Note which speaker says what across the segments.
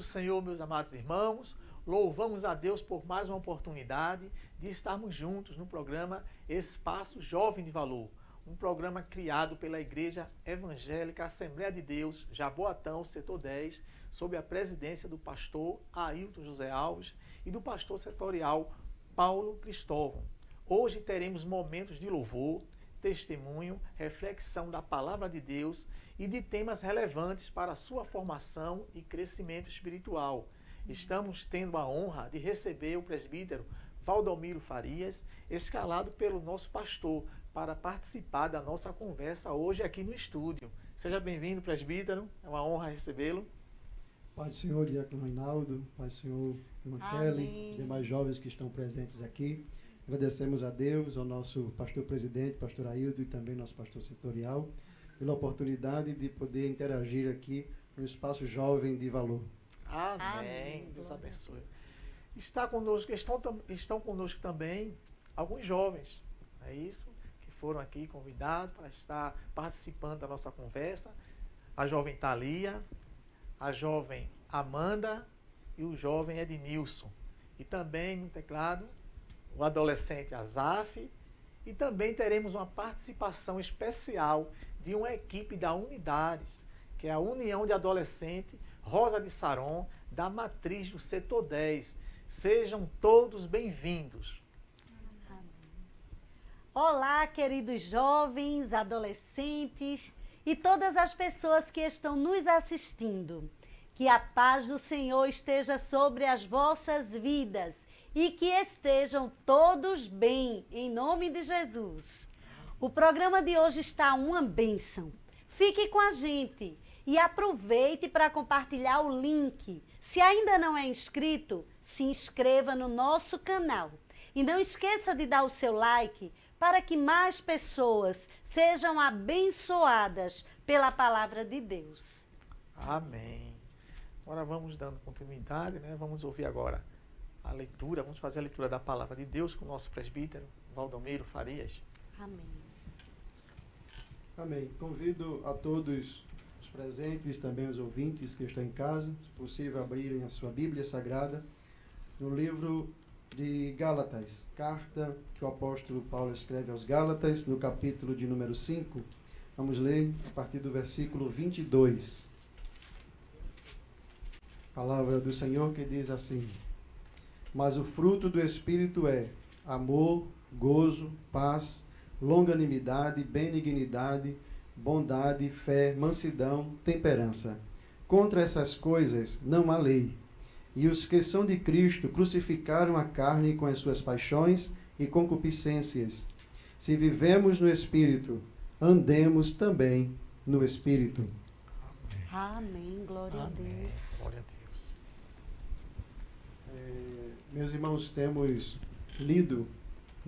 Speaker 1: do Senhor, meus amados irmãos, louvamos a Deus por mais uma oportunidade de estarmos juntos no programa Espaço Jovem de Valor, um programa criado pela Igreja Evangélica Assembleia de Deus, Jaboatão, Setor 10, sob a presidência do pastor Ailton José Alves e do pastor setorial Paulo Cristóvão. Hoje teremos momentos de louvor, testemunho, reflexão da palavra de Deus e de temas relevantes para a sua formação e crescimento espiritual. Estamos tendo a honra de receber o presbítero Valdomiro Farias, escalado pelo nosso pastor, para participar da nossa conversa hoje aqui no estúdio. Seja bem-vindo, presbítero, é uma honra recebê-lo.
Speaker 2: Pai do Senhor, diácono Reinaldo, Pai do Senhor, irmã Kelly, demais jovens que estão presentes aqui. Agradecemos a Deus, ao nosso pastor-presidente, pastor Ailton, e também nosso pastor setorial, pela oportunidade de poder interagir aqui no Espaço Jovem de Valor.
Speaker 1: Amém. Deus abençoe. Estão conosco também alguns jovens, é isso? Que foram aqui convidados para estar participando da nossa conversa. A jovem Thalia, a jovem Amanda e o jovem Ednilson. E também no teclado, o adolescente Azaf, e também teremos uma participação especial de uma equipe da Unidades, que é a União de Adolescente Rosa de Saron, da matriz do Setor 10. Sejam todos bem-vindos.
Speaker 3: Olá, queridos jovens, adolescentes e todas as pessoas que estão nos assistindo. Que a paz do Senhor esteja sobre as vossas vidas e que estejam todos bem, em nome de Jesus. O programa de hoje está uma bênção. Fique com a gente e aproveite para compartilhar o link. Se ainda não é inscrito, se inscreva no nosso canal. E não esqueça de dar o seu like para que mais pessoas sejam abençoadas pela palavra de Deus.
Speaker 1: Amém. Agora vamos dando continuidade, né? Vamos ouvir agora a leitura, vamos fazer a leitura da palavra de Deus com o nosso presbítero, Valdomiro Farias.
Speaker 3: Amém.
Speaker 2: Amém. Convido a todos os presentes, também os ouvintes que estão em casa, se possível, abrirem a sua Bíblia Sagrada no livro de Gálatas, carta que o apóstolo Paulo escreve aos Gálatas, no capítulo de número 5. Vamos ler a partir do versículo 22. Palavra do Senhor que diz assim: Mas o fruto do Espírito é amor, gozo, paz, longanimidade, benignidade, bondade, fé, mansidão, temperança. Contra essas coisas não há lei. E os que são de Cristo crucificaram a carne com as suas paixões e concupiscências. Se vivemos no Espírito, andemos também no Espírito.
Speaker 3: Amém. Glória a Deus.
Speaker 1: Glória a Deus.
Speaker 2: Meus irmãos, temos lido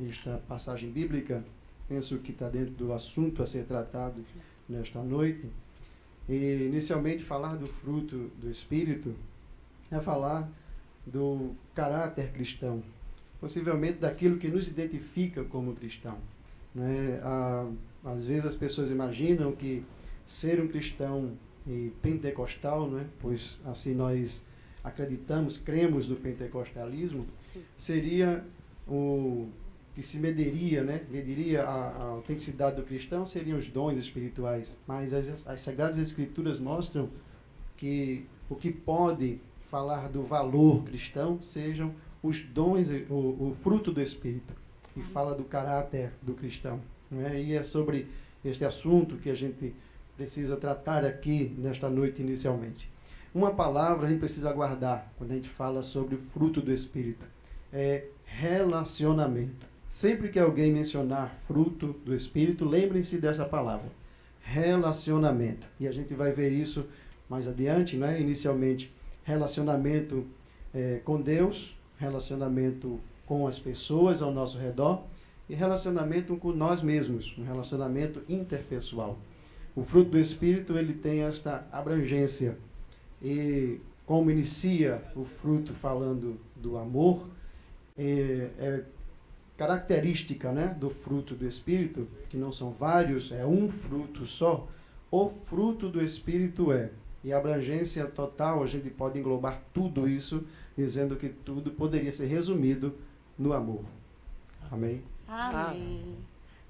Speaker 2: esta passagem bíblica, penso que está dentro do assunto a ser tratado nesta noite. E, inicialmente, falar do fruto do Espírito é falar do caráter cristão, possivelmente daquilo que nos identifica como cristão. Né? Às vezes as pessoas imaginam que ser um cristão pentecostal, né? Pois assim nós acreditamos, cremos no pentecostalismo, seria o que se mediria, né? Mediria a autenticidade do cristão, seriam os dons espirituais. Mas as Sagradas Escrituras mostram que o que pode falar do valor cristão sejam os dons, o fruto do Espírito, que fala do caráter do cristão. Né? E é sobre este assunto que a gente precisa tratar aqui nesta noite inicialmente. Uma palavra a gente precisa guardar quando a gente fala sobre o fruto do Espírito. É relacionamento. Sempre que alguém mencionar fruto do Espírito, lembrem-se dessa palavra. Relacionamento. E a gente vai ver isso mais adiante, né? Inicialmente, relacionamento com Deus, relacionamento com as pessoas ao nosso redor e relacionamento com nós mesmos, um relacionamento interpessoal. O fruto do Espírito, ele tem esta abrangência. E como inicia o fruto falando do amor, é característica, né, do fruto do Espírito, que não são vários, é um fruto só. O fruto do Espírito é E a abrangência total, a gente pode englobar tudo isso, dizendo que tudo poderia ser resumido no amor. Amém?
Speaker 3: Amém.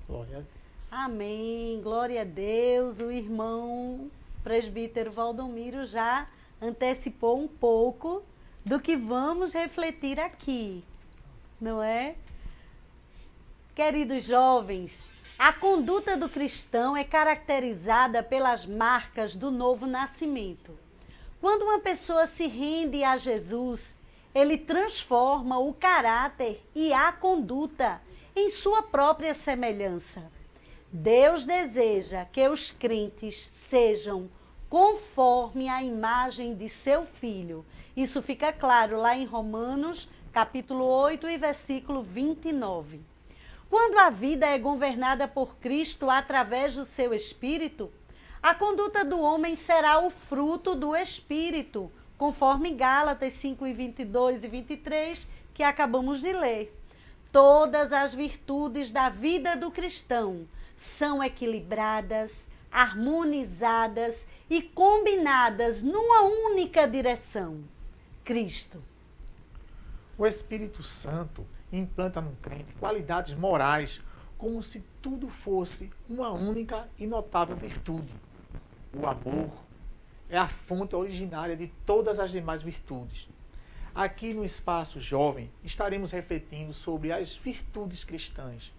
Speaker 1: Glória a Deus.
Speaker 3: Amém. Glória a Deus. O irmão presbítero Valdomiro já antecipou um pouco do que vamos refletir aqui, não é? Queridos jovens, a conduta do cristão é caracterizada pelas marcas do novo nascimento. Quando uma pessoa se rende a Jesus, ele transforma o caráter e a conduta em sua própria semelhança. Deus deseja que os crentes sejam conforme a imagem de seu Filho. Isso fica claro lá em Romanos, capítulo 8 e versículo 29. Quando a vida é governada por Cristo através do seu Espírito, a conduta do homem será o fruto do Espírito, conforme Gálatas 5, 22 e 23, que acabamos de ler. Todas as virtudes da vida do cristão são equilibradas, harmonizadas e combinadas numa única direção: Cristo.
Speaker 1: O Espírito Santo implanta no crente qualidades morais, como se tudo fosse uma única e notável virtude. O amor é a fonte originária de todas as demais virtudes. Aqui no Espaço Jovem estaremos refletindo sobre as virtudes cristãs,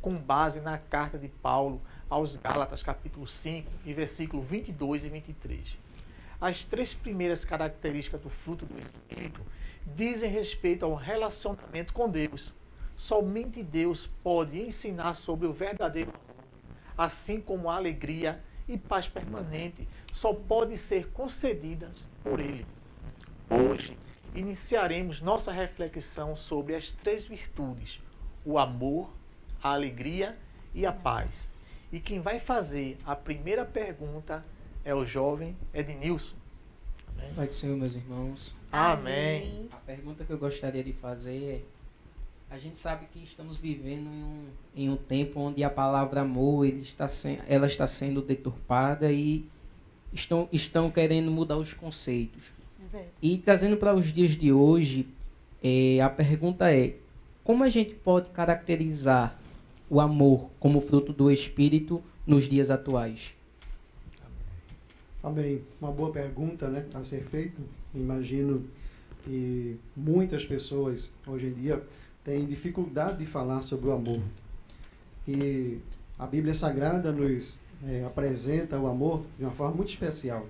Speaker 1: com base na carta de Paulo aos Gálatas, capítulo 5, e versículo 22 e 23. As 3 primeiras características do fruto do Espírito dizem respeito ao relacionamento com Deus. Somente Deus pode ensinar sobre o verdadeiro amor, assim como a alegria e paz permanente só pode ser concedidas por Ele. Hoje, iniciaremos nossa reflexão sobre as 3 virtudes: o amor, a alegria e a paz. E quem vai fazer a primeira pergunta é o jovem Ednilson. Amém.
Speaker 4: Pai do Senhor, meus irmãos.
Speaker 1: Amém.
Speaker 4: A pergunta que eu gostaria de fazer é: a gente sabe que estamos vivendo em um tempo onde a palavra amor ela está sendo deturpada e estão querendo mudar os conceitos. E trazendo para os dias de hoje, a pergunta é: como a gente pode caracterizar o amor como fruto do Espírito nos dias atuais?
Speaker 2: Amém. Uma boa pergunta, né, a ser feita. Imagino que muitas pessoas hoje em dia têm dificuldade de falar sobre o amor. E a Bíblia Sagrada nos apresenta o amor de uma forma muito especial.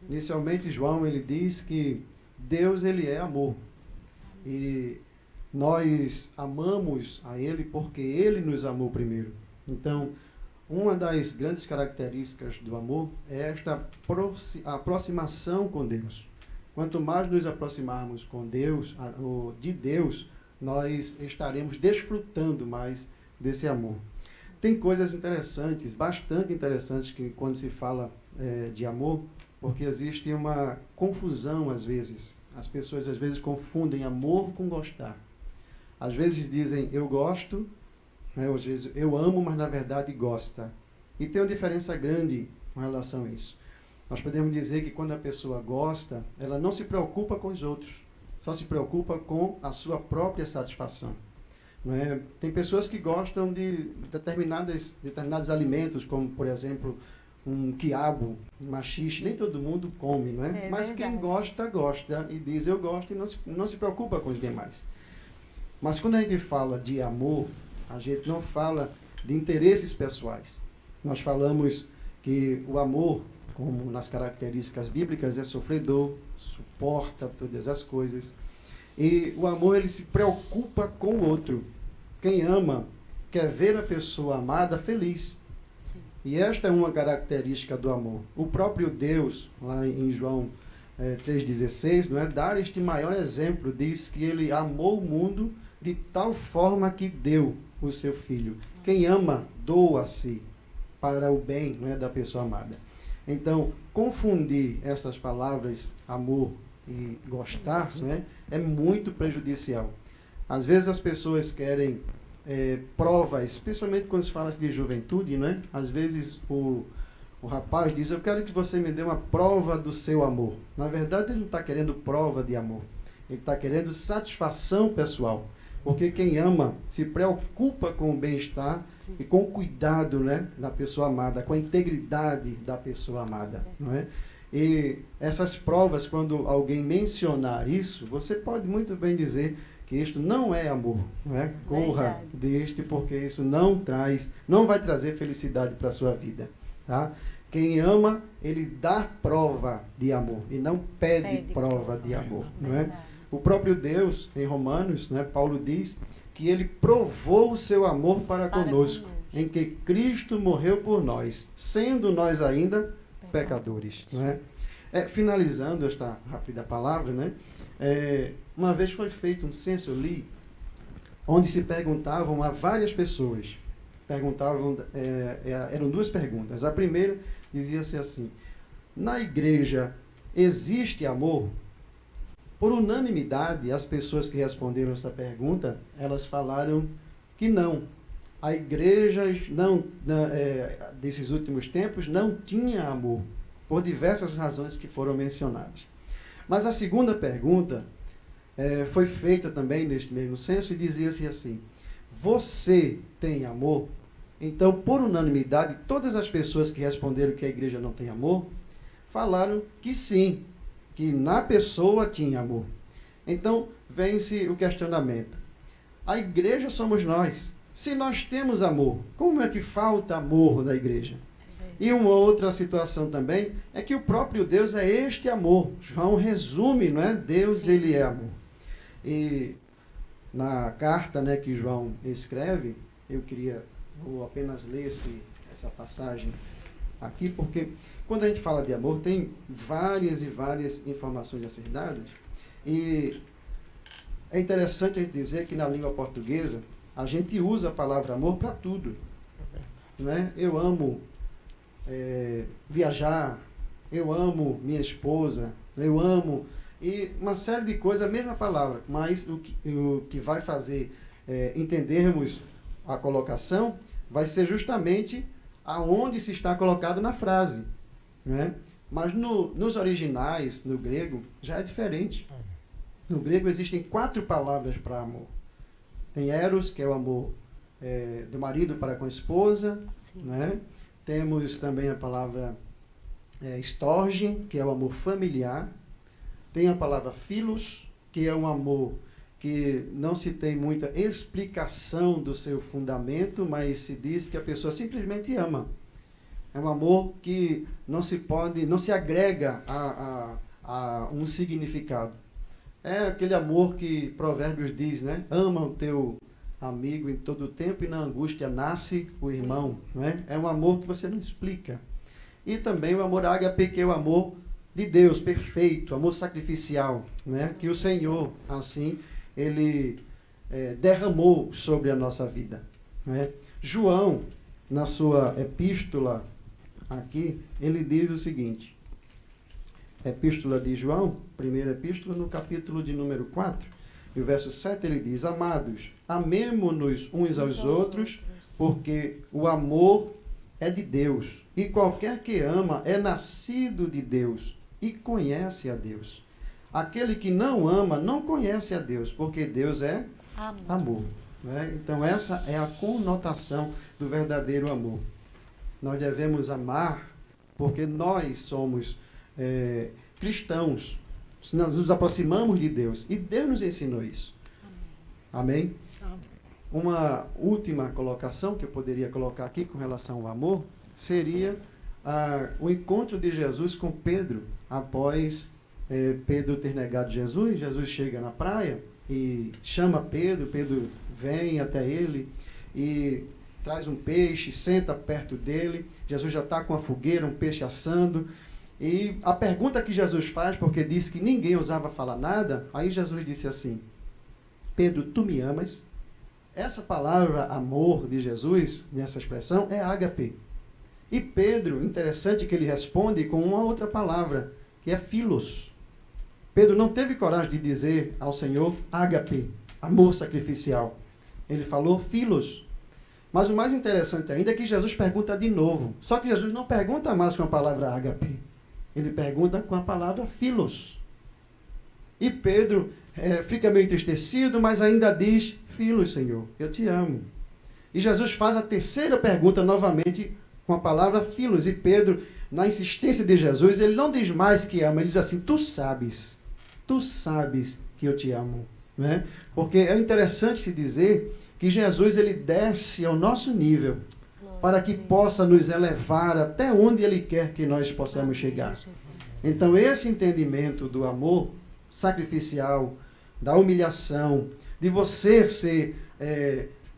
Speaker 2: Inicialmente, João ele diz que Deus ele é amor. E nós amamos a Ele porque Ele nos amou primeiro. Então, uma das grandes características do amor é esta aproximação com Deus. Quanto mais nos aproximarmos com Deus, de Deus, nós estaremos desfrutando mais desse amor. Tem coisas interessantes, bastante interessantes, que quando se fala de amor, porque existe uma confusão às vezes. As pessoas às vezes confundem amor com gostar. Às vezes dizem eu gosto, né? Às vezes eu amo, mas na verdade gosta. E tem uma diferença grande com relação a isso. Nós podemos dizer que quando a pessoa gosta, ela não se preocupa com os outros, só se preocupa com a sua própria satisfação. Não é? Tem pessoas que gostam de determinados alimentos, como por exemplo um quiabo, um maxixe, nem todo mundo come, não é? Mas
Speaker 3: verdade.
Speaker 2: quem gosta, gosta e diz eu gosto e não se preocupa com os demais. Mas quando a gente fala de amor, a gente não fala de interesses pessoais. Nós falamos que o amor, como nas características bíblicas, é sofredor, suporta todas as coisas. E o amor, ele se preocupa com o outro. Quem ama quer ver a pessoa amada feliz. E esta é uma característica do amor. O próprio Deus, lá em João 3,16, não é? Dar este maior exemplo, diz que ele amou o mundo de tal forma que deu o seu Filho. Quem ama, doa-se para o bem, não é, da pessoa amada. Então, confundir essas palavras, amor e gostar, né, é muito prejudicial. Às vezes as pessoas querem provas, especialmente quando se fala de juventude, né? Às vezes o o rapaz diz: eu quero que você me dê uma prova do seu amor. Na verdade, ele não está querendo prova de amor. Ele está querendo satisfação pessoal. Porque quem ama se preocupa com o bem-estar e com o cuidado, né, da pessoa amada, com a integridade da pessoa amada. Não é? E essas provas, quando alguém mencionar isso, você pode muito bem dizer que isto não é amor. Não é? Corra deste, porque isso não vai trazer felicidade para a sua vida. Tá? Quem ama, ele dá prova de amor e não pede prova de amor. Não é? O próprio Deus, em Romanos, né, Paulo diz que ele provou o seu amor para conosco, em que Cristo morreu por nós, sendo nós ainda pecadores. Não é? Finalizando esta rápida palavra, né, uma vez foi feito um censo, eu li, onde se perguntavam a várias pessoas. Eram duas perguntas. A primeira dizia-se assim: na igreja existe amor? Por unanimidade, as pessoas que responderam essa pergunta, elas falaram que não. A igreja desses últimos tempos não tinha amor, por diversas razões que foram mencionadas. Mas a segunda pergunta foi feita também neste mesmo censo e dizia-se assim: você tem amor? Então, por unanimidade, todas as pessoas que responderam que a igreja não tem amor, falaram que sim, que na pessoa tinha amor. Então, vem-se o questionamento. A igreja somos nós. Se nós temos amor, como é que falta amor na igreja? E uma outra situação também é que o próprio Deus é este amor. João resume, não é? Deus, ele é amor. E na carta, né, que João escreve, vou apenas ler essa passagem aqui, porque quando a gente fala de amor, tem várias e várias informações a ser dadas. E é interessante a gente dizer que na língua portuguesa, a gente usa a palavra amor para tudo. Né? Eu amo viajar, eu amo minha esposa, eu amo... E uma série de coisas, a mesma palavra, mas o que vai fazer entendermos a colocação vai ser justamente aonde se está colocado na frase. Né? Mas nos originais, no grego, já é diferente. No grego existem 4 palavras para amor. Tem eros, que é o amor do marido para com a esposa. Né? Temos também a palavra storge, que é o amor familiar. Tem a palavra philos, que é um amor que não se tem muita explicação do seu fundamento, mas se diz que a pessoa simplesmente ama. É um amor que não se agrega a um significado. É aquele amor que Provérbios diz, né? Ama o teu amigo em todo o tempo e na angústia nasce o irmão. Né? É um amor que você não explica. E também o amor ágape, que é o amor de Deus, perfeito, amor sacrificial, né? Que o Senhor, assim, ele derramou sobre a nossa vida. Né? João, na sua epístola, aqui, ele diz o seguinte, Epístola de João, primeira epístola, no capítulo de número 4, e o verso 7, ele diz: amados, amemo-nos uns aos outros, porque o amor é de Deus, e qualquer que ama é nascido de Deus e conhece a Deus. Aquele que não ama não conhece a Deus, porque Deus é amor. Né? Então essa é a conotação do verdadeiro amor. Nós devemos amar porque nós somos cristãos, nós nos aproximamos de Deus, e Deus nos ensinou isso. Amém? Amém? Uma última colocação que eu poderia colocar aqui com relação ao amor seria o encontro de Jesus com Pedro, após Pedro ter negado Jesus. Jesus chega na praia e chama Pedro, Pedro vem até ele e traz um peixe, senta perto dele, Jesus já está com a fogueira, um peixe assando, e a pergunta que Jesus faz, porque disse que ninguém ousava falar nada, aí Jesus disse assim: Pedro, tu me amas? Essa palavra amor de Jesus, nessa expressão, é ágape. E Pedro, interessante que ele responde com uma outra palavra, que é philos. Pedro não teve coragem de dizer ao Senhor ágape, amor sacrificial. Ele falou philos. Mas o mais interessante ainda é que Jesus pergunta de novo. Só que Jesus não pergunta mais com a palavra ágape. Ele pergunta com a palavra philos. E Pedro fica meio entristecido, mas ainda diz, Philos, Senhor, eu te amo. E Jesus faz a terceira pergunta novamente com a palavra philos. E Pedro, na insistência de Jesus, ele não diz mais que ama, ele diz assim, tu sabes que eu te amo. Né? Porque é interessante se dizer que Jesus ele desce ao nosso nível para que possa nos elevar até onde Ele quer que nós possamos chegar. Então, esse entendimento do amor sacrificial, da humilhação, de você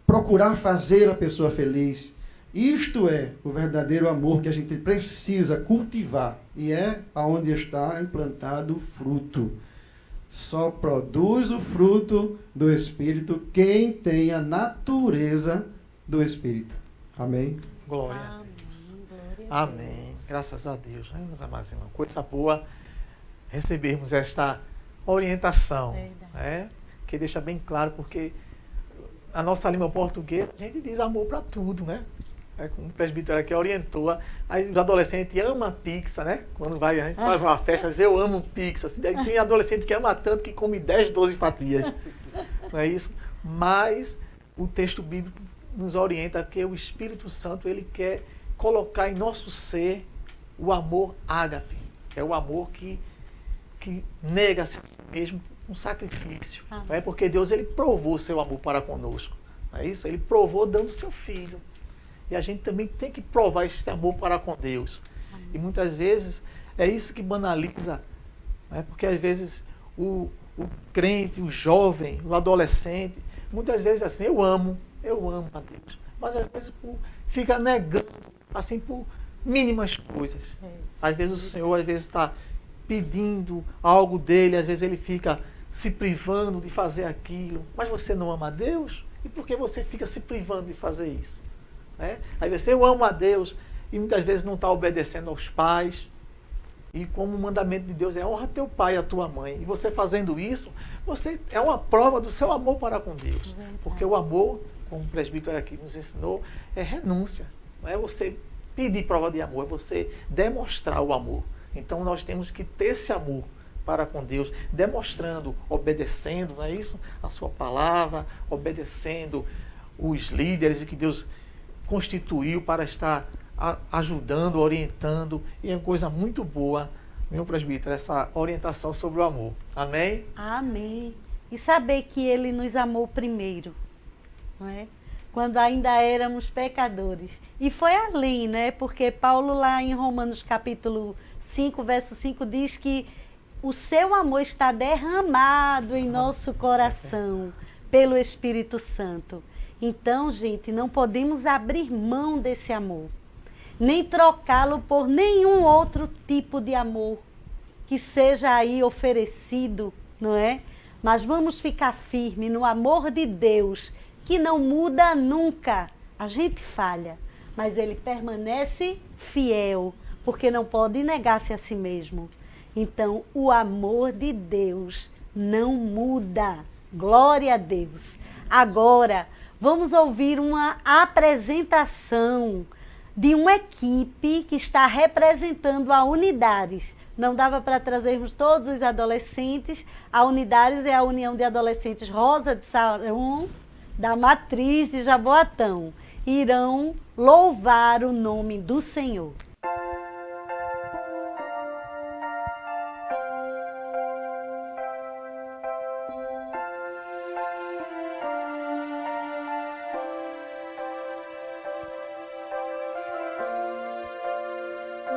Speaker 2: procurar fazer a pessoa feliz, isto é o verdadeiro amor que a gente precisa cultivar. E é aonde está implantado o fruto. Só produz o fruto do Espírito quem tem a natureza do Espírito. Amém?
Speaker 1: Glória a Deus. Amém. Graças a Deus. Né, meus amados irmãos? Coisa boa recebermos esta orientação. Né, que deixa bem claro, porque a nossa língua portuguesa, a gente diz amor para tudo, né? Como o presbítero aqui orientou, aí os adolescentes amam pizza, né? Quando a gente faz uma festa, diz eu amo pizza. Tem adolescente que ama tanto que come 10, 12 fatias. Não é isso? Mas o texto bíblico nos orienta que o Espírito Santo ele quer colocar em nosso ser o amor ágape. É o amor que nega-se a si mesmo um sacrifício. Não é? Porque Deus ele provou seu amor para conosco. Não é isso? Ele provou dando seu filho. E a gente também tem que provar esse amor para com Deus. Amém. E muitas vezes é isso que banaliza. Né? Porque às vezes o crente, o jovem, o adolescente, muitas vezes assim, eu amo a Deus. Mas às vezes fica negando, assim, por mínimas coisas. Às vezes o Senhor está pedindo algo dele, às vezes ele fica se privando de fazer aquilo. Mas você não ama a Deus? E por que você fica se privando de fazer isso? Né? Aí você, eu amo a Deus, e muitas vezes não está obedecendo aos pais. E como o mandamento de Deus é honra teu pai e a tua mãe. E você fazendo isso, você é uma prova do seu amor para com Deus. Porque o amor, como o presbítero aqui nos ensinou, é renúncia. Não é você pedir prova de amor, é você demonstrar o amor. Então nós temos que ter esse amor para com Deus, demonstrando, obedecendo, não é isso? A sua palavra, obedecendo os líderes e que Deus constituiu para estar ajudando, orientando, e é uma coisa muito boa, meu presbítero, essa orientação sobre o amor. Amém?
Speaker 3: Amém. E saber que Ele nos amou primeiro, não é? Quando ainda éramos pecadores. E foi além, né? Porque Paulo lá em Romanos capítulo 5, verso 5, diz que o seu amor está derramado em nosso coração pelo Espírito Santo. Então, gente, não podemos abrir mão desse amor, nem trocá-lo por nenhum outro tipo de amor que seja aí oferecido, não é? Mas vamos ficar firme no amor de Deus, que não muda nunca. A gente falha, mas Ele permanece fiel, porque não pode negar-se a si mesmo. Então, o amor de Deus não muda. Glória a Deus. Agora, vamos ouvir uma apresentação de uma equipe que está representando a Unidares. Não dava para trazermos todos os adolescentes. A Unidares é a União de Adolescentes Rosa de Saron, da Matriz de Jaboatão. Irão louvar o nome do Senhor.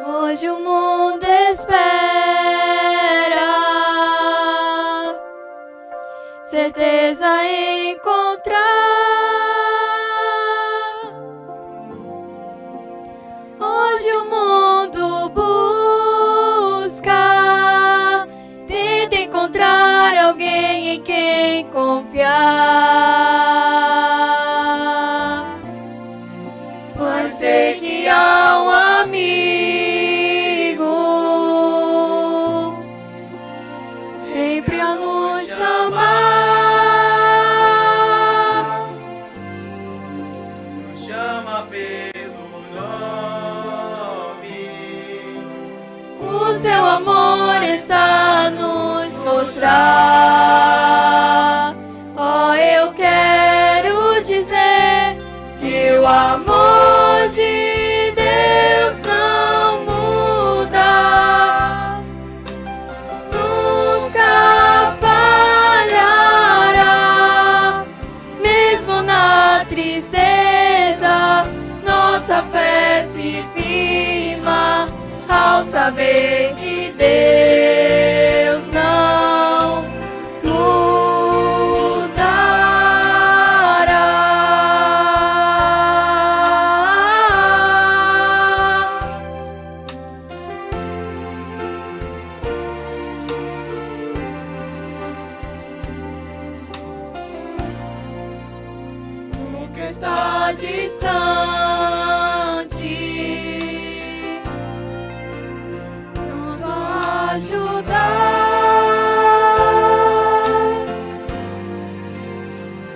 Speaker 5: Hoje o mundo espera certeza encontrar. Hoje o mundo busca, tenta encontrar alguém em quem confiar. Pois sei que há um amigo sempre a nos chamar. seu amor está a nos mostrar. Oh, eu quero dizer que o amor de Deus não muda, nunca falhará, mesmo na tristeza, nossa fé se firma ao saber que Deus não mudará. Nunca está distante, pronto a ajudar.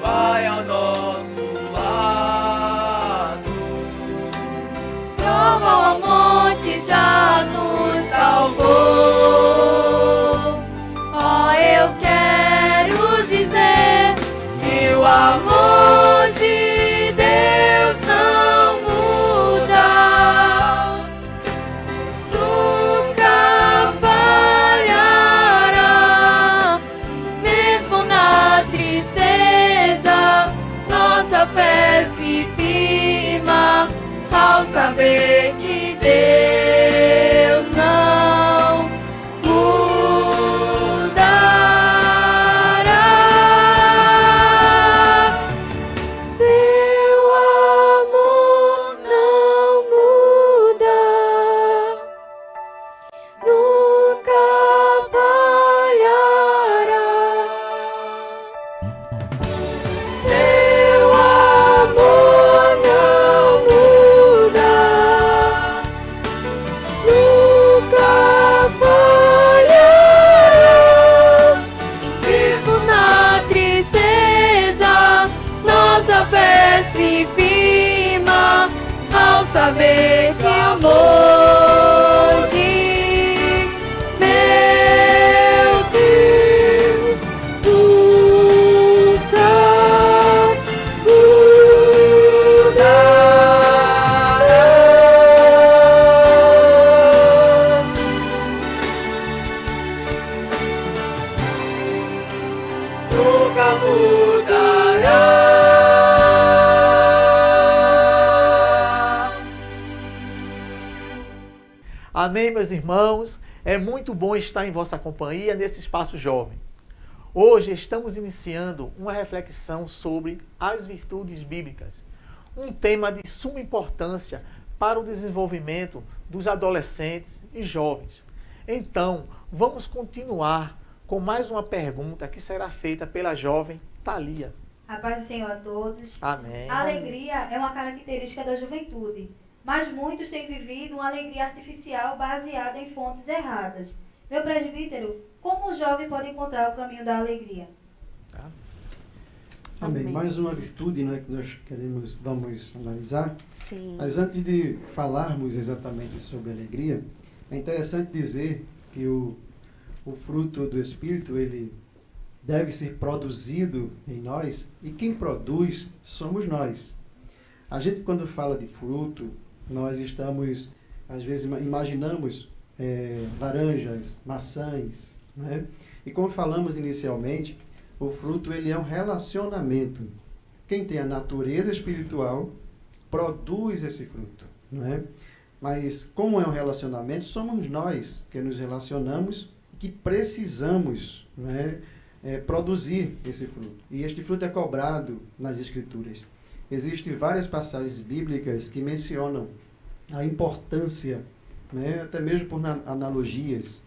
Speaker 6: Vai ao nosso lado.
Speaker 5: Prova o amor que já nos salvou. Oh, eu quero dizer que o amor de Deus não muda, nunca falhará, mesmo na tristeza, nossa fé se firma ao saber que Deus não mudará. Seu amor não muda, nunca falhará. Seu amor não muda, nunca falhará, mesmo na tristeza, nossa fé se firma ao saber que o amor de meu Deus nunca mudará.
Speaker 6: Nunca mudará.
Speaker 1: Amém, meus irmãos? É muito bom estar em vossa companhia nesse espaço jovem. Hoje estamos iniciando uma reflexão sobre as virtudes bíblicas, um tema de suma importância para o desenvolvimento dos adolescentes e jovens. Então, vamos continuar com mais uma pergunta que será feita pela jovem Thalia.
Speaker 7: A paz do Senhor a todos.
Speaker 1: Amém.
Speaker 7: A alegria é uma característica da juventude, mas muitos têm vivido uma alegria artificial baseada em fontes erradas. Meu presbítero, como o jovem pode encontrar o caminho da alegria?
Speaker 2: Amém.
Speaker 3: Amém.
Speaker 2: Mais uma virtude, né, que nós vamos analisar.
Speaker 3: Sim.
Speaker 2: Mas antes de falarmos exatamente sobre alegria, é interessante dizer que o fruto do Espírito, ele deve ser produzido em nós, e quem produz somos nós. A gente, quando fala de fruto, nós estamos, às vezes, imaginamos laranjas, maçãs, né? E como falamos inicialmente, o fruto ele é um relacionamento. Quem tem a natureza espiritual produz esse fruto, não é? Mas como é um relacionamento, somos nós que nos relacionamos, que precisamos, não é, produzir esse fruto. E este fruto é cobrado nas Escrituras. Existem várias passagens bíblicas que mencionam a importância, né, até mesmo por analogias.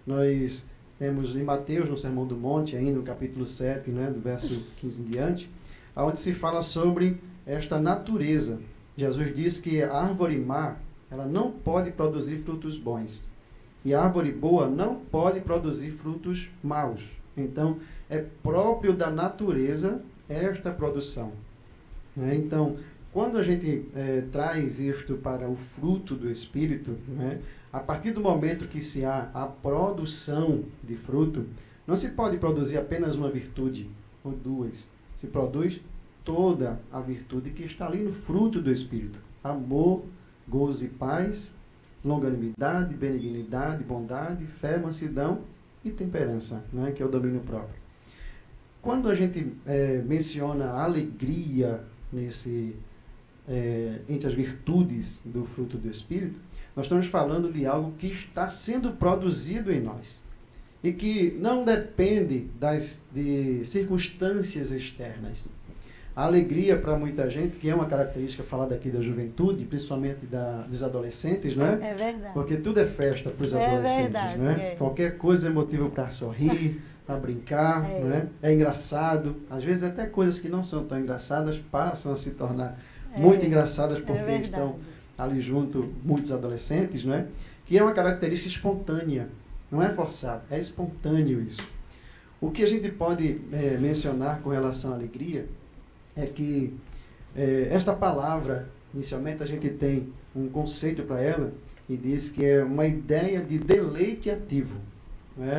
Speaker 2: Nós temos em Mateus, no Sermão do Monte, ainda no capítulo 7, né, do verso 15 em diante, onde se fala sobre esta natureza. Jesus diz que a árvore má, ela não pode produzir frutos bons. E a árvore boa não pode produzir frutos maus. Então, é próprio da natureza esta produção. Né? Então, quando a gente traz isto para o fruto do Espírito, né, a partir do momento que se há a produção de fruto, não se pode produzir apenas uma virtude ou duas. Se produz toda a virtude que está ali no fruto do Espírito. Amor, gozo e paz, longanimidade, benignidade, bondade, fé, mansidão e temperança, né, que é o domínio próprio. Quando a gente menciona a alegria entre as virtudes do fruto do Espírito, nós estamos falando de algo que está sendo produzido em nós e que não depende de circunstâncias externas. A alegria, para muita gente, que é uma característica falada aqui da juventude, principalmente dos adolescentes, não é?
Speaker 3: É verdade.
Speaker 2: Porque tudo é festa para os adolescentes,
Speaker 3: verdade,
Speaker 2: não é? Qualquer coisa é motivo para sorrir, para brincar, não é? É engraçado. Às vezes até coisas que não são tão engraçadas passam a se tornar muito engraçadas porque estão ali junto muitos adolescentes, não é? Que é uma característica espontânea, não é forçado, é espontâneo isso. O que a gente pode mencionar com relação à alegria é que esta palavra, inicialmente a gente tem um conceito para ela e diz que é uma ideia de deleite ativo.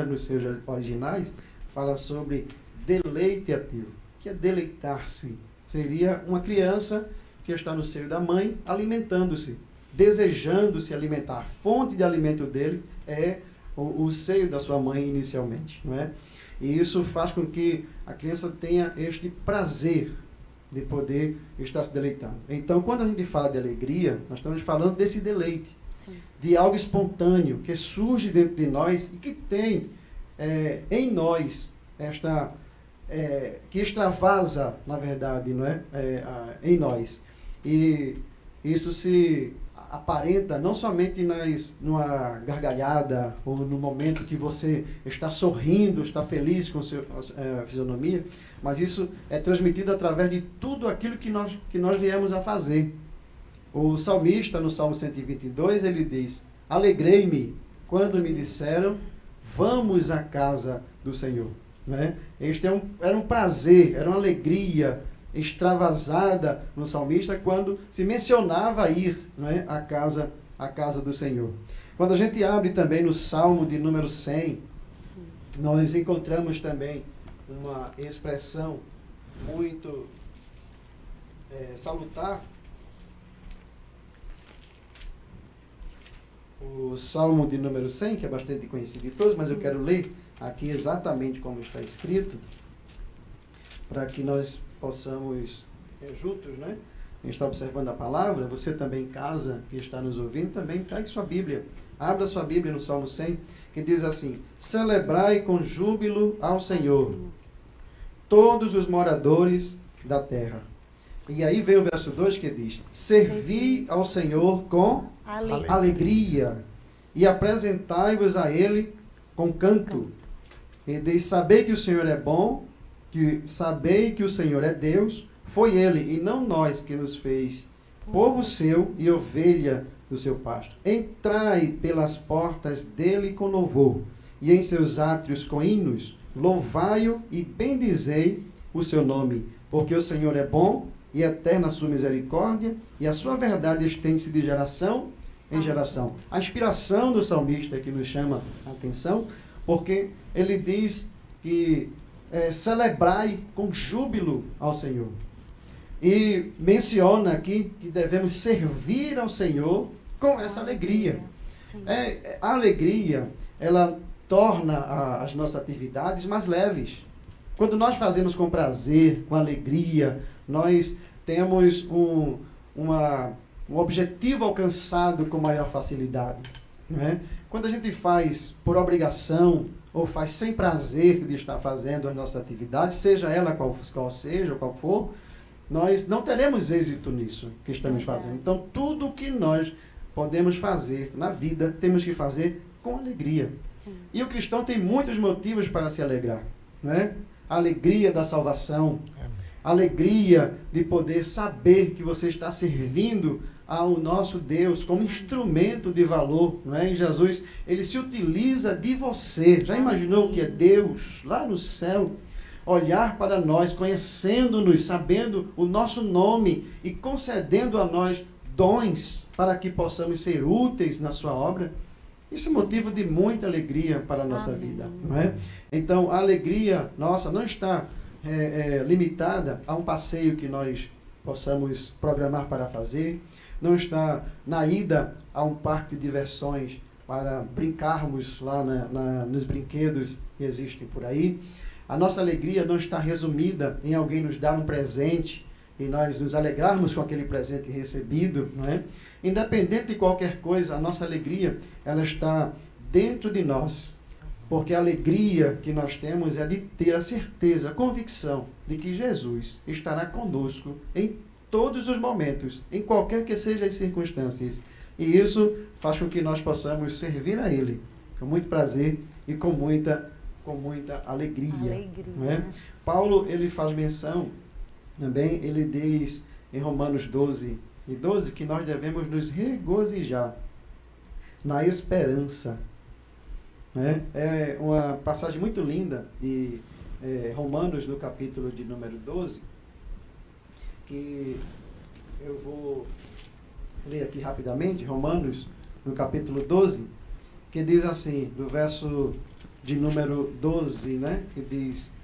Speaker 2: Nos seus originais, fala sobre deleite ativo, que é deleitar-se. Seria uma criança que está no seio da mãe, alimentando-se, desejando se alimentar. A fonte de alimento dele é o seio da sua mãe inicialmente. Não é? E isso faz com que a criança tenha este prazer de poder estar se deleitando. Então, quando a gente fala de alegria, nós estamos falando desse deleite, de algo espontâneo que surge dentro de nós e que tem em nós que extravasa, na verdade, não é? Em nós. E isso se aparenta não somente numa gargalhada ou no momento que você está sorrindo, está feliz com a fisionomia, mas isso é transmitido através de tudo aquilo que nós viemos a fazer. O salmista, no Salmo 122, ele diz: alegrei-me quando me disseram, vamos à casa do Senhor. Né? Este era um prazer, era uma alegria extravasada no salmista quando se mencionava ir, né, à casa do Senhor. Quando a gente abre também no Salmo de número 100, nós encontramos também uma expressão muito salutar. O Salmo de número 100, que é bastante conhecido de todos, mas eu quero ler aqui exatamente como está escrito, para que nós possamos juntos, né? A gente está observando a palavra, você também em casa, que está nos ouvindo, também pegue sua Bíblia. Abra sua Bíblia no Salmo 100, que diz assim: celebrai com júbilo ao Senhor, todos os moradores da terra. E aí vem o verso 2 que diz: servi ao Senhor com alegria e apresentai-vos a Ele com canto. E diz: sabei que o Senhor é bom, sabei que o Senhor é Deus, foi Ele e não nós que nos fez povo seu e ovelha do seu pasto. Entrai pelas portas dele com louvor e em seus átrios com hinos, louvai-o e bendizei o seu nome, porque o Senhor é bom e eterna a sua misericórdia e a sua verdade estende-se de geração em geração. A inspiração do salmista que nos chama a atenção, porque ele diz que celebrai com júbilo ao Senhor. E menciona aqui que devemos servir ao Senhor com essa alegria. A alegria, ela torna as nossas atividades mais leves. Quando nós fazemos com prazer, com alegria, nós temos um objetivo alcançado com maior facilidade. Não é? Quando a gente faz por obrigação ou faz sem prazer de estar fazendo as nossas atividades, seja ela qual seja, qual for, nós não teremos êxito nisso que estamos fazendo. Então, tudo o que nós podemos fazer na vida, temos que fazer com alegria. Sim. E o cristão tem muitos motivos para se alegrar. Né? A alegria da salvação, a alegria de poder saber que você está servindo ao nosso Deus como instrumento de valor. Não é? Em Jesus, ele se utiliza de você. Já imaginou o que é Deus lá no céu? olhar para nós, conhecendo-nos, sabendo o nosso nome e concedendo a nós dons para que possamos ser úteis na sua obra, isso é motivo de muita alegria para a nossa vida, não é? Então, a alegria nossa não está limitada a um passeio que nós possamos programar para fazer, não está na ida a um parque de diversões para brincarmos lá nos brinquedos que existem por aí. A nossa alegria não está resumida em alguém nos dar um presente e nós nos alegrarmos com aquele presente recebido, não é? Independente de qualquer coisa, a nossa alegria, ela está dentro de nós. Porque a alegria que nós temos é de ter a certeza, a convicção de que Jesus estará conosco em todos os momentos, em qualquer que sejam as circunstâncias. E isso faz com que nós possamos servir a Ele com muito prazer e com muita alegria. Não é? Paulo, ele faz menção também, ele diz em Romanos 12:12 que nós devemos nos regozijar na esperança. Né? É uma passagem muito linda de Romanos, no capítulo de número 12, que eu vou ler aqui rapidamente, Romanos, no capítulo 12, que diz assim, do verso de número 12, né? Que diz: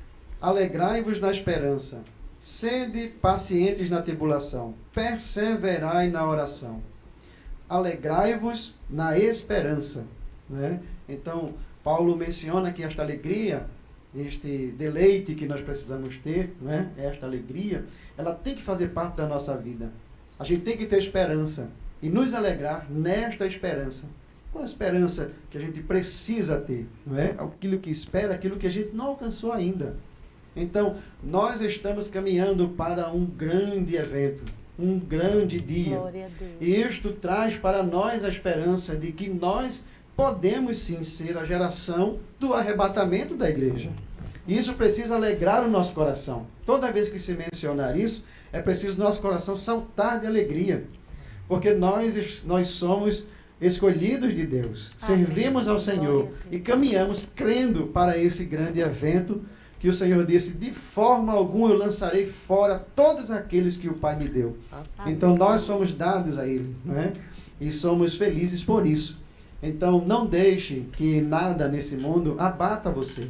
Speaker 2: alegrai-vos na esperança, sede pacientes na tribulação, perseverai na oração. Alegrai-vos na esperança. Né? Então, Paulo menciona que esta alegria, este deleite que nós precisamos ter, né? Esta alegria, ela tem que fazer parte da nossa vida. A gente tem que ter esperança e nos alegrar nesta esperança. Qual a esperança que a gente precisa ter? Não é? Aquilo que espera, aquilo que a gente não alcançou ainda. Então, nós estamos caminhando para um grande evento, um grande dia. E isto traz para nós a esperança de que nós podemos sim ser a geração do arrebatamento da igreja. E isso precisa alegrar o nosso coração. Toda vez que se mencionar isso, é preciso nosso coração saltar de alegria. Porque nós somos escolhidos de Deus. Amém. Servimos ao Senhor e caminhamos crendo para esse grande evento que o Senhor disse: de forma alguma eu lançarei fora todos aqueles que o Pai me deu. Amém. Então nós somos dados a Ele, não é? E somos felizes por isso. Então não deixe que nada nesse mundo abata você.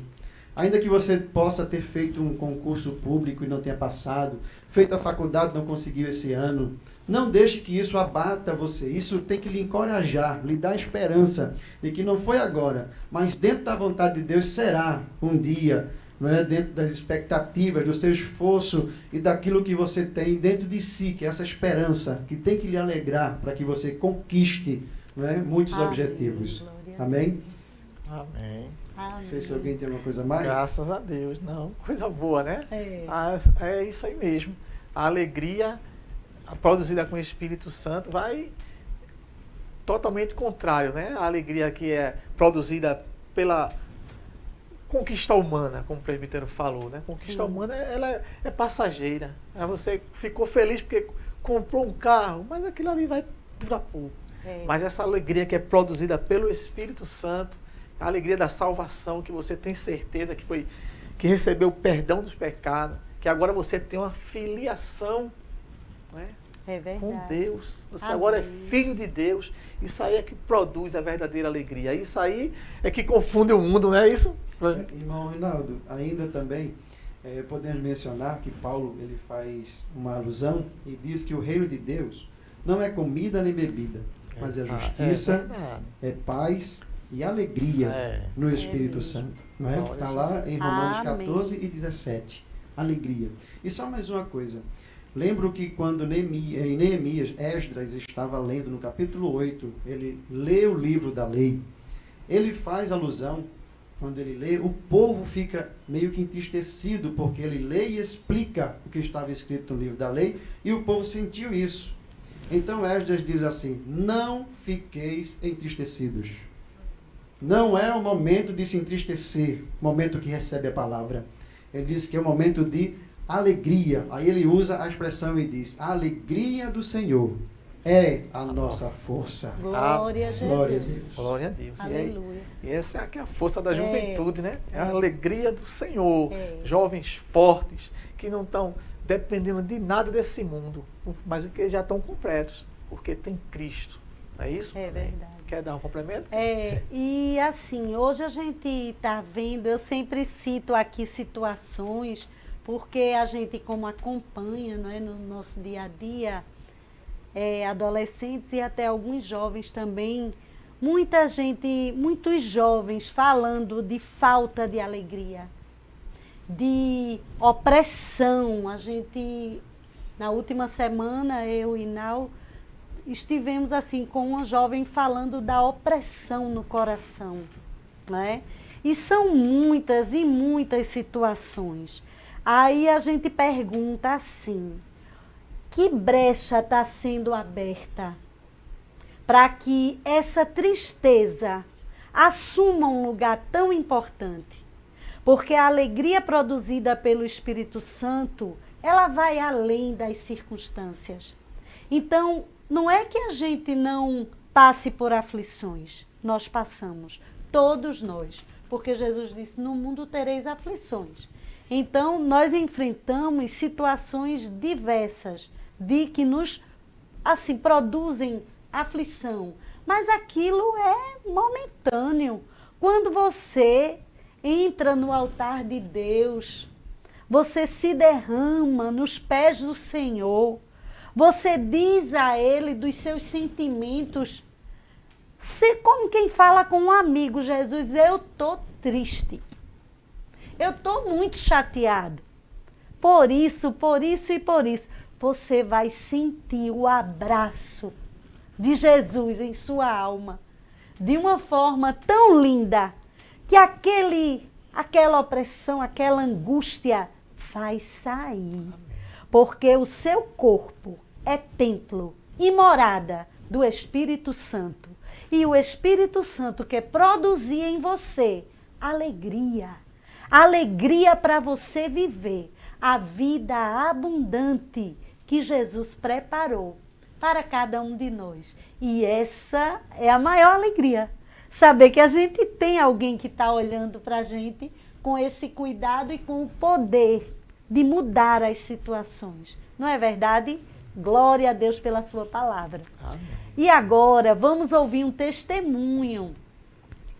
Speaker 2: Ainda que você possa ter feito um concurso público e não tenha passado, feito a faculdade e não conseguiu esse ano, não deixe que isso abata você. Isso tem que lhe encorajar, lhe dar esperança de que não foi agora, mas dentro da vontade de Deus será um dia, não é? Dentro das expectativas, do seu esforço e daquilo que você tem dentro de si, que é essa esperança que tem que lhe alegrar para que você conquiste, não é? Muitos objetivos. Amém?
Speaker 1: Amém.
Speaker 2: Não sei se alguém tem uma coisa a mais.
Speaker 1: Graças a Deus. Não, coisa boa, né? É isso aí mesmo. A alegria produzida com o Espírito Santo vai totalmente contrário, né? A alegria que é produzida pela conquista humana, como o presbítero falou, né? Conquista humana, ela é passageira. Aí você ficou feliz porque comprou um carro, mas aquilo ali vai durar pouco. Mas essa alegria que é produzida pelo Espírito Santo, a alegria da salvação, que você tem certeza que recebeu o perdão dos pecados, que agora você tem uma filiação, né? Com Deus. Você agora é filho de Deus. Isso aí é que produz a verdadeira alegria. Isso aí é que confunde o mundo, não é isso?
Speaker 2: Irmão Rinaldo, ainda também podemos mencionar que Paulo ele faz uma alusão e diz que o reino de Deus não é comida nem bebida, mas é justiça, é paz e alegria no Espírito Santo. Não é? Está lá em Romanos 14:17. Alegria. E só mais uma coisa. Lembro que quando em Neemias, Esdras estava lendo no capítulo 8, ele lê o livro da lei. Ele faz alusão, quando ele lê, o povo fica meio que entristecido, porque ele lê e explica o que estava escrito no livro da lei, e o povo sentiu isso. Então Esdras diz assim: não fiqueis entristecidos. Não é o momento de se entristecer, o momento que recebe a palavra. Ele diz que é o momento de alegria. Aí ele usa a expressão e diz: a alegria do Senhor é a nossa força.
Speaker 3: Glória a Jesus.
Speaker 2: Glória a Deus.
Speaker 1: Glória a Deus.
Speaker 3: Aleluia.
Speaker 1: E essa é que é a força da juventude, né? É a alegria do Senhor.
Speaker 3: É.
Speaker 1: Jovens fortes, que não estão dependendo de nada desse mundo, mas que já estão completos, porque tem Cristo. Não é isso?
Speaker 3: É verdade.
Speaker 1: Quer dar um complemento?
Speaker 3: E assim, hoje a gente está vendo, eu sempre cito aqui situações, porque a gente como acompanha, não é, no nosso dia a dia, adolescentes e até alguns jovens também, muitos jovens falando de falta de alegria, de opressão. A gente, na última semana, eu e Nau, estivemos assim com uma jovem falando da opressão no coração, né? E são muitas e muitas situações. Aí a gente pergunta assim, que brecha está sendo aberta para que essa tristeza assuma um lugar tão importante? Porque a alegria produzida pelo Espírito Santo, ela vai além das circunstâncias. Então, não é que a gente não passe por aflições, nós passamos, todos nós, porque Jesus disse, no mundo tereis aflições. Então, nós enfrentamos situações diversas, que nos, assim, produzem aflição, mas aquilo é momentâneo. Quando você entra no altar de Deus, você se derrama nos pés do Senhor, você diz a Ele dos seus sentimentos, como quem fala com um amigo, Jesus, eu estou triste, eu estou muito chateado, por isso e por isso. Você vai sentir o abraço de Jesus em sua alma, de uma forma tão linda, que aquela opressão, aquela angústia vai sair. Porque o seu corpo é templo e morada do Espírito Santo. E o Espírito Santo quer produzir em você alegria. Alegria para você viver a vida abundante que Jesus preparou para cada um de nós. E essa é a maior alegria. Saber que a gente tem alguém que está olhando para a gente com esse cuidado e com o poder de mudar as situações. Não é verdade? Glória a Deus pela sua palavra.
Speaker 1: Amém.
Speaker 3: E agora vamos ouvir um testemunho.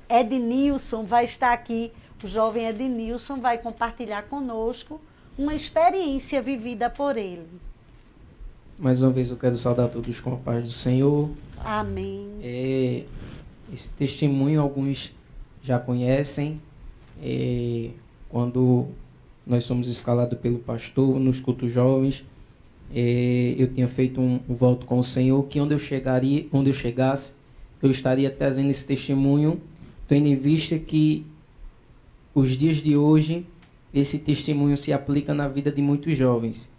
Speaker 3: Ednilson vai estar aqui, o jovem Ednilson vai compartilhar conosco uma experiência vivida por ele.
Speaker 4: Mais uma vez eu quero saudar todos com a paz do Senhor.
Speaker 3: Amém.
Speaker 4: Esse testemunho alguns já conhecem. Quando nós somos escalados pelo pastor nos cultos jovens, eu tinha feito um voto com o Senhor que onde eu chegasse, eu estaria trazendo esse testemunho, tendo em vista que os dias de hoje esse testemunho se aplica na vida de muitos jovens.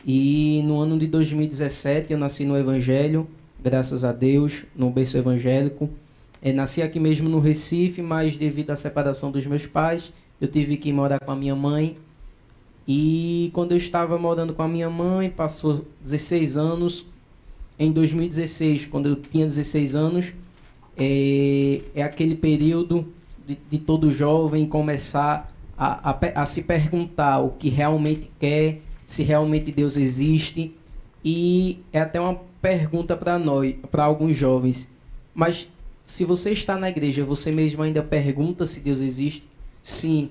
Speaker 4: E no ano de 2017 eu nasci no Evangelho, graças a Deus, no berço evangélico. Nasci aqui mesmo no Recife, mas devido à separação dos meus pais, eu tive que ir morar com a minha mãe. E quando eu estava morando com a minha mãe, passou 16 anos. Em 2016, quando eu tinha 16 anos, é aquele período de todo jovem começar a se perguntar o que realmente quer, se realmente Deus existe. E é até uma pergunta para alguns jovens. Mas se você está na igreja, você mesmo ainda pergunta se Deus existe? Sim,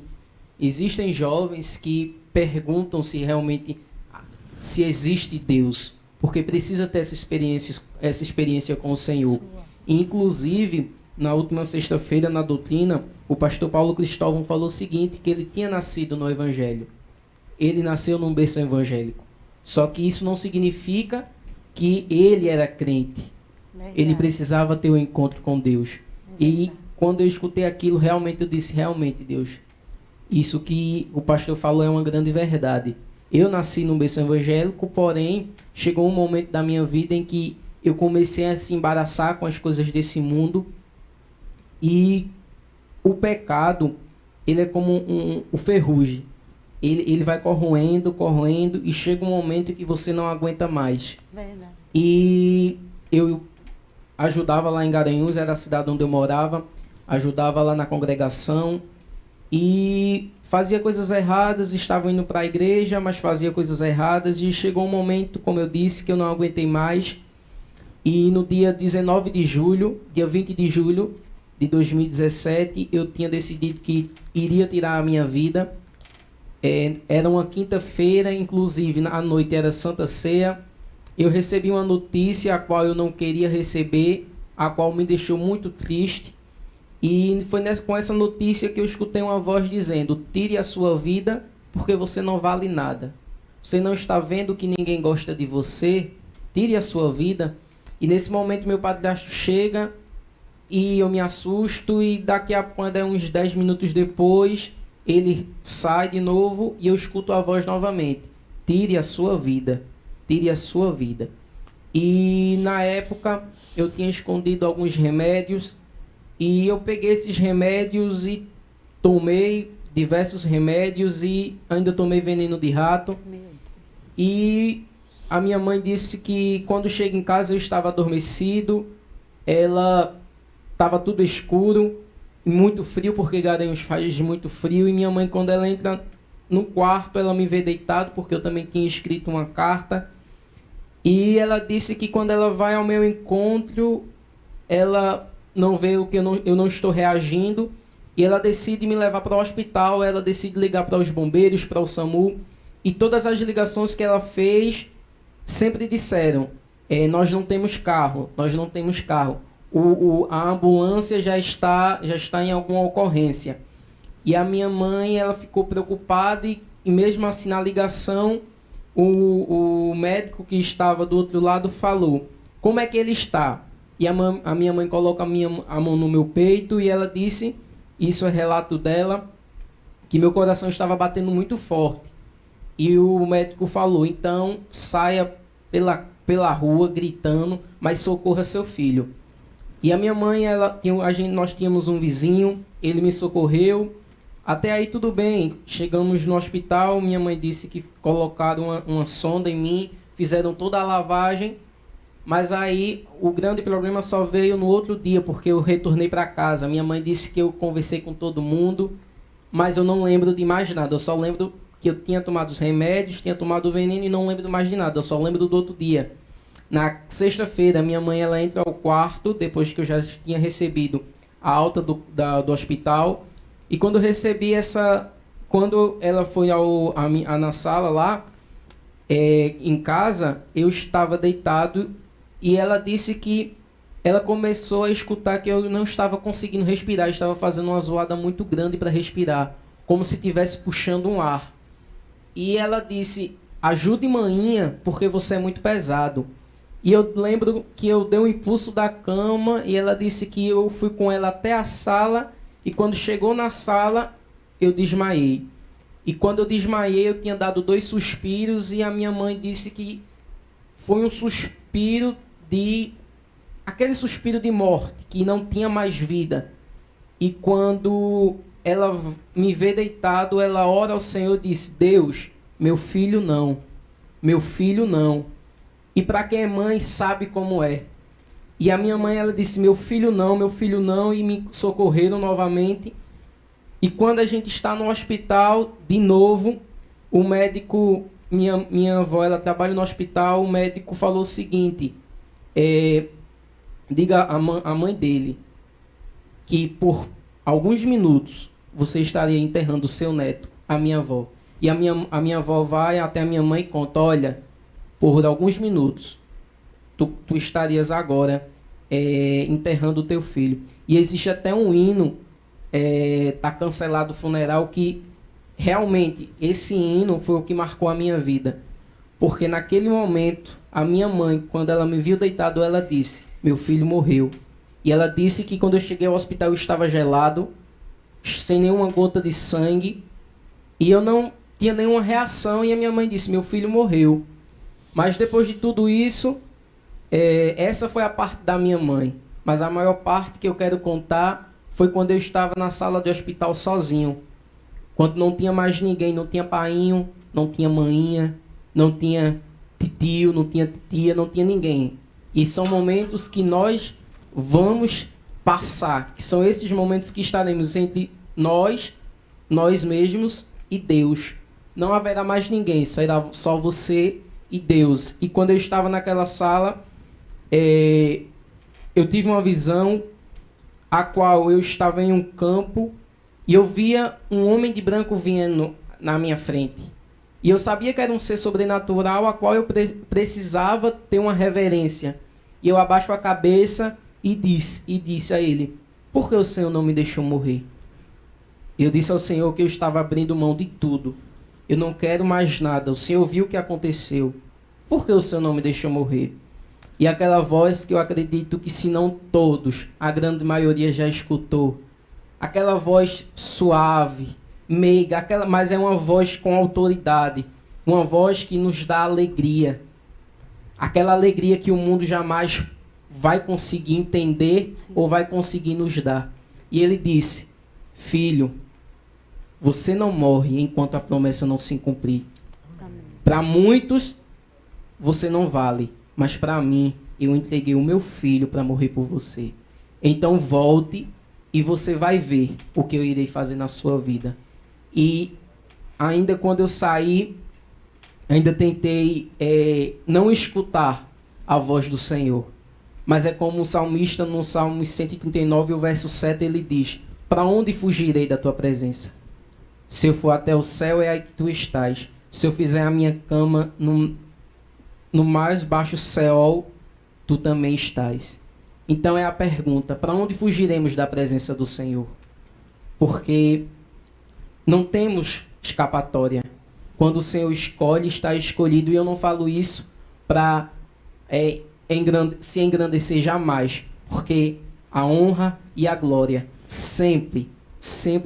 Speaker 4: existem jovens que perguntam se realmente se existe Deus, porque precisa ter essa experiência com o Senhor. Inclusive, na última sexta-feira, na doutrina, o pastor Paulo Cristóvão falou o seguinte, que ele tinha nascido no Evangelho. Ele nasceu num berço evangélico. Só que isso não significa que ele era crente.
Speaker 3: Verdade.
Speaker 4: Ele precisava ter um encontro com Deus. E quando eu escutei aquilo, realmente eu disse, realmente, Deus, isso que o pastor falou é uma grande verdade. Eu nasci num berço evangélico, porém, chegou um momento da minha vida em que eu comecei a se embaraçar com as coisas desse mundo. E o pecado, ele é como o ferrugem. Ele vai corroendo, e chega um momento que você não aguenta mais.
Speaker 3: Verdade.
Speaker 4: E eu ajudava lá em Garanhuns, era a cidade onde eu morava, ajudava lá na congregação e fazia coisas erradas, estava indo para a igreja, mas fazia coisas erradas e chegou um momento, como eu disse, que eu não aguentei mais. E no dia 19 de julho, dia 20 de julho de 2017, eu tinha decidido que iria tirar a minha vida. Era uma quinta-feira, inclusive à noite era Santa Ceia. Eu recebi uma notícia a qual eu não queria receber, a qual me deixou muito triste. E foi com essa notícia que eu escutei uma voz dizendo: tire a sua vida porque você não vale nada. Você não está vendo que ninguém gosta de você? Tire a sua vida. E nesse momento meu padrasto chega e eu me assusto e daqui a quando é uns 10 minutos depois ele sai de novo e eu escuto a voz novamente: tire a sua vida, tire a sua vida. E na época eu tinha escondido alguns remédios e eu peguei esses remédios e tomei diversos remédios e ainda tomei veneno de rato. E a minha mãe disse que quando chega em casa eu estava adormecido, ela estava tudo escuro, muito frio, porque Garanhuns faz muito frio, e minha mãe, quando ela entra no quarto, ela me vê deitado, porque eu também tinha escrito uma carta, e ela disse que quando ela vai ao meu encontro, ela não vê o que eu não estou reagindo, e ela decide me levar para o hospital, ela decide ligar para os bombeiros, para o SAMU, e todas as ligações que ela fez sempre disseram: nós não temos carro, nós não temos carro. A ambulância já está em alguma ocorrência. E a minha mãe, ela ficou preocupada e mesmo assim na ligação, o médico que estava do outro lado falou: como é que ele está? E a minha mãe coloca a mão no meu peito e ela disse, isso é relato dela, que meu coração estava batendo muito forte. E o médico falou: então saia pela rua gritando, mas socorra seu filho. E a minha mãe, nós tínhamos um vizinho, ele me socorreu. Até aí tudo bem, chegamos no hospital, minha mãe disse que colocaram uma sonda em mim, fizeram toda a lavagem, mas aí o grande problema só veio no outro dia, porque eu retornei para casa. Minha mãe disse que eu conversei com todo mundo, mas eu não lembro de mais nada, eu só lembro que eu tinha tomado os remédios, tinha tomado o veneno e não lembro mais de nada, eu só lembro do outro dia. Na sexta-feira, minha mãe ela entra ao quarto, depois que eu já tinha recebido a alta do hospital. E quando eu recebi quando ela foi na sala lá, em casa, eu estava deitado e ela disse que ela começou a escutar que eu não estava conseguindo respirar, estava fazendo uma zoada muito grande para respirar, como se estivesse puxando um ar. E ela disse: ajude manhinha, porque você é muito pesado. E eu lembro que eu dei um impulso da cama e ela disse que eu fui com ela até a sala e quando chegou na sala eu desmaiei. E quando eu desmaiei eu tinha dado 2 suspiros e a minha mãe disse que foi um suspiro aquele suspiro de morte, que não tinha mais vida. E quando ela me vê deitado, ela ora ao Senhor e disse: Deus, meu filho não, meu filho não. E para quem é mãe sabe como é. E a minha mãe ela disse: meu filho não, e me socorreram novamente. E quando a gente está no hospital, de novo, o médico, minha avó, ela trabalha no hospital, o médico falou o seguinte: diga à mãe dele que por alguns minutos você estaria enterrando o seu neto, a minha avó. E a minha avó vai até a minha mãe e conta: olha, por alguns minutos, tu estarias agora enterrando o teu filho. E existe até um hino, tá cancelado o funeral, que realmente esse hino foi o que marcou a minha vida. Porque naquele momento, a minha mãe, quando ela me viu deitado, ela disse: meu filho morreu. E ela disse que quando eu cheguei ao hospital eu estava gelado, sem nenhuma gota de sangue, e eu não tinha nenhuma reação, e a minha mãe disse: meu filho morreu. Mas depois de tudo isso, essa foi a parte da minha mãe. Mas a maior parte que eu quero contar foi quando eu estava na sala do hospital sozinho. Quando não tinha mais ninguém, não tinha painho, não tinha maninha, não tinha titio, não tinha titia, não tinha ninguém. E são momentos que nós vamos passar, que são esses momentos que estaremos entre nós mesmos e Deus. Não haverá mais ninguém, será só você e Deus. E quando eu estava naquela sala, eu tive uma visão a qual eu estava em um campo e eu via um homem de branco vindo na minha frente. E eu sabia que era um ser sobrenatural a qual eu precisava ter uma reverência. E eu abaixo a cabeça e disse a ele: por que o Senhor não me deixou morrer? Eu disse ao Senhor que eu estava abrindo mão de tudo. Eu não quero mais nada. O Senhor viu o que aconteceu. Por que o Senhor não me deixou morrer? E aquela voz que eu acredito que, se não todos, a grande maioria já escutou. Aquela voz suave, meiga, mas é uma voz com autoridade. Uma voz que nos dá alegria. Aquela alegria que o mundo jamais vai conseguir entender ou vai conseguir nos dar. E ele disse: filho, você não morre enquanto a promessa não se cumprir. Para muitos, você não vale. Mas para mim, eu entreguei o meu filho para morrer por você. Então volte e você vai ver o que eu irei fazer na sua vida. E ainda quando eu saí, ainda tentei não escutar a voz do Senhor. Mas é como o salmista no Salmo 139, o verso 7, ele diz: para onde fugirei da tua presença? Se eu for até o céu, é aí que tu estás. Se eu fizer a minha cama no mais baixo Seol, tu também estás. Então é a pergunta: para onde fugiremos da presença do Senhor? Porque não temos escapatória. Quando o Senhor escolhe, está escolhido. E eu não falo isso para se engrandecer jamais. Porque a honra e a glória sempre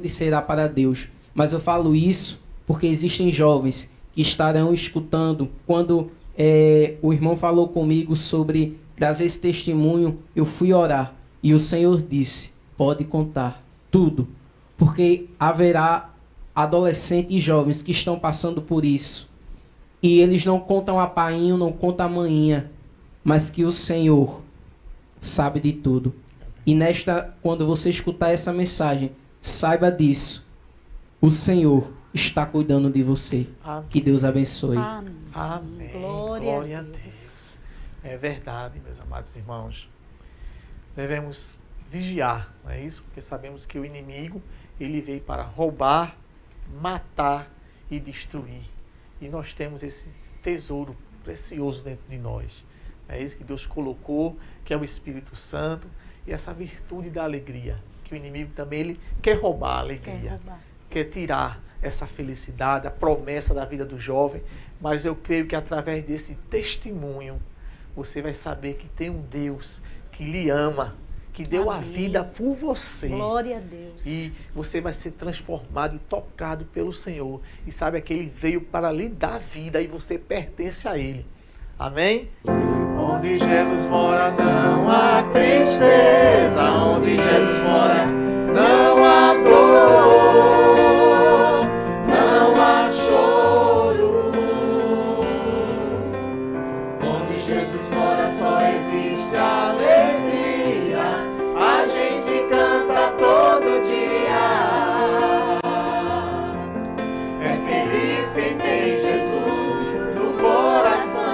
Speaker 4: será para Deus. Mas eu falo isso porque existem jovens que estarão escutando. Quando o irmão falou comigo sobre trazer esse testemunho, eu fui orar e o Senhor disse: pode contar tudo, porque haverá adolescentes e jovens que estão passando por isso e eles não contam a painho, não contam a maninha, mas que o Senhor sabe de tudo. E quando você escutar essa mensagem, saiba disso: o Senhor está cuidando de você.
Speaker 1: Amém.
Speaker 4: Que Deus abençoe.
Speaker 3: Amém.
Speaker 1: Amém.
Speaker 3: Glória
Speaker 1: a Deus. É verdade, meus amados irmãos. Devemos vigiar, não é isso? Porque sabemos que o inimigo, ele veio para roubar, matar e destruir. E nós temos esse tesouro precioso dentro de nós. É isso que Deus colocou, que é o Espírito Santo, e essa virtude da alegria, que o inimigo também ele quer roubar a alegria, quer tirar essa felicidade, a promessa da vida do jovem. Mas eu creio que através desse testemunho, você vai saber que tem um Deus que lhe ama, que deu a vida por você.
Speaker 3: Glória a Deus.
Speaker 1: E você vai ser transformado e tocado pelo Senhor. E sabe que Ele veio para lhe dar vida e você pertence a Ele. Amém?
Speaker 6: Onde Jesus mora não há tristeza, onde Jesus mora não há dor, não há choro. Onde Jesus mora só existe alegria, a gente canta todo dia. É feliz quem tem Jesus no coração.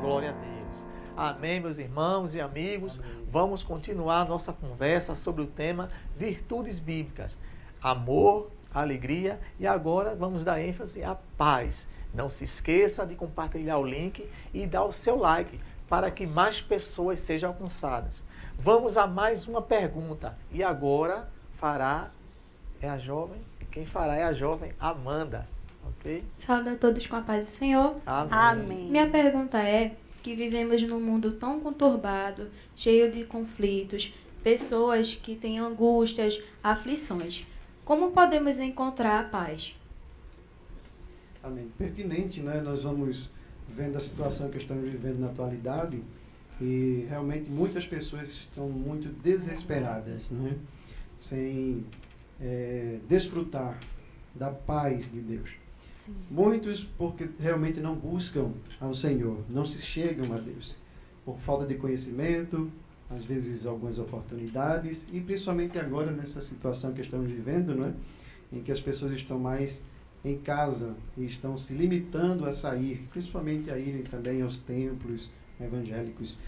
Speaker 1: Glória a Deus. Amém, meus irmãos e amigos. Vamos continuar a nossa conversa sobre o tema virtudes bíblicas. Amor, alegria e agora vamos dar ênfase à paz. Não se esqueça de compartilhar o link e dar o seu like para que mais pessoas sejam alcançadas. Vamos a mais uma pergunta. E agora a jovem? Quem fará é a jovem Amanda. Ok?
Speaker 8: Saúde a todos com a paz do Senhor.
Speaker 1: Amém.
Speaker 3: Amém.
Speaker 8: Minha pergunta é que vivemos num mundo tão conturbado, cheio de conflitos, pessoas que têm angústias, aflições. Como podemos encontrar a paz?
Speaker 2: Amém. Pertinente, né? Nós vamos vendo a situação que estamos vivendo na atualidade e realmente muitas pessoas estão muito desesperadas, né? Sem desfrutar da paz de Deus. Muitos porque realmente não buscam ao Senhor, não se chegam a Deus, por falta de conhecimento, às vezes algumas oportunidades, e principalmente agora nessa situação que estamos vivendo, não é? Em que as pessoas estão mais em casa e estão se limitando a sair, principalmente a irem também aos templos evangélicos.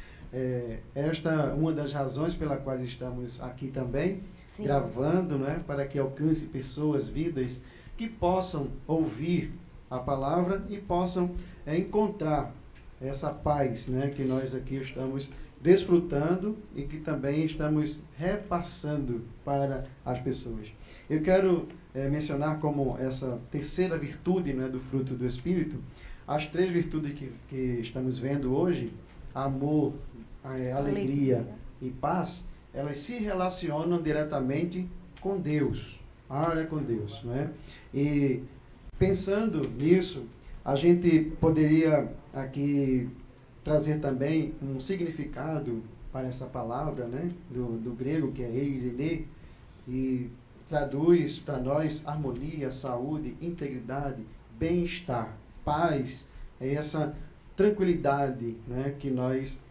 Speaker 2: Esta é uma das razões pela quais estamos aqui também,
Speaker 3: Sim.
Speaker 2: gravando, né, para que alcance pessoas, vidas, que possam ouvir a palavra e possam encontrar essa paz, né, que nós aqui estamos desfrutando e que também estamos repassando para as pessoas. Eu quero mencionar como essa terceira virtude, né, do fruto do Espírito, as 3 virtudes que estamos vendo hoje, amor, alegria e paz, elas se relacionam diretamente com Deus, com Deus, né? E pensando nisso, a gente poderia aqui trazer também um significado para essa palavra, né? Do grego, que é eirene, e traduz para nós harmonia, saúde, integridade, bem-estar, paz, essa tranquilidade, né? Que nós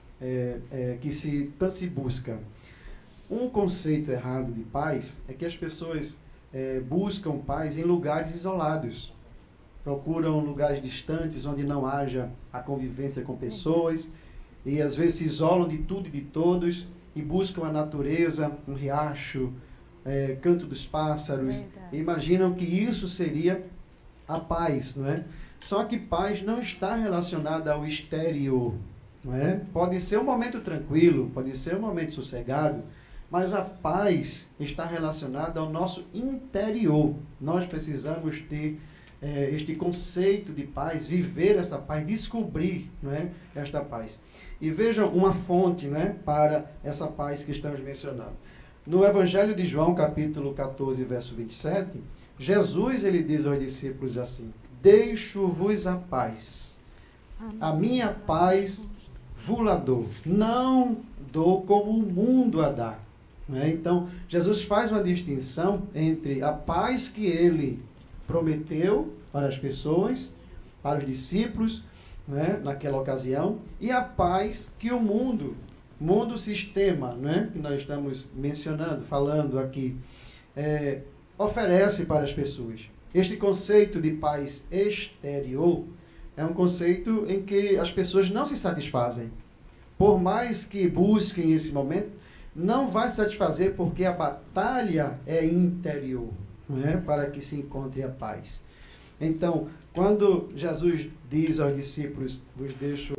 Speaker 2: tanto se busca. Um conceito errado de paz é que as pessoas buscam paz em lugares isolados, procuram lugares distantes onde não haja a convivência com pessoas e às vezes se isolam de tudo e de todos e buscam a natureza, um riacho, canto dos pássaros, e imaginam que isso seria a paz, não é? Só que paz não está relacionada ao exterior, não é? Pode ser um momento tranquilo, pode ser um momento sossegado, mas a paz está relacionada ao nosso interior. Nós precisamos ter este conceito de paz, viver essa paz, descobrir, não é, esta paz. E vejam uma fonte, né, para essa paz que estamos mencionando. No Evangelho de João, capítulo 14, verso 27, Jesus ele diz aos discípulos assim: deixo-vos a paz, a minha paz vos dou, não dou como o mundo a dá. Então, Jesus faz uma distinção entre a paz que ele prometeu para as pessoas, para os discípulos, né, naquela ocasião, e a paz que o mundo sistema, né, que nós estamos mencionando, falando aqui, oferece para as pessoas. Este conceito de paz exterior é um conceito em que as pessoas não se satisfazem. Por mais que busquem esse momento, não vai satisfazer porque a batalha é interior, não é? Para que se encontre a paz. Então, quando Jesus diz aos discípulos, vos deixo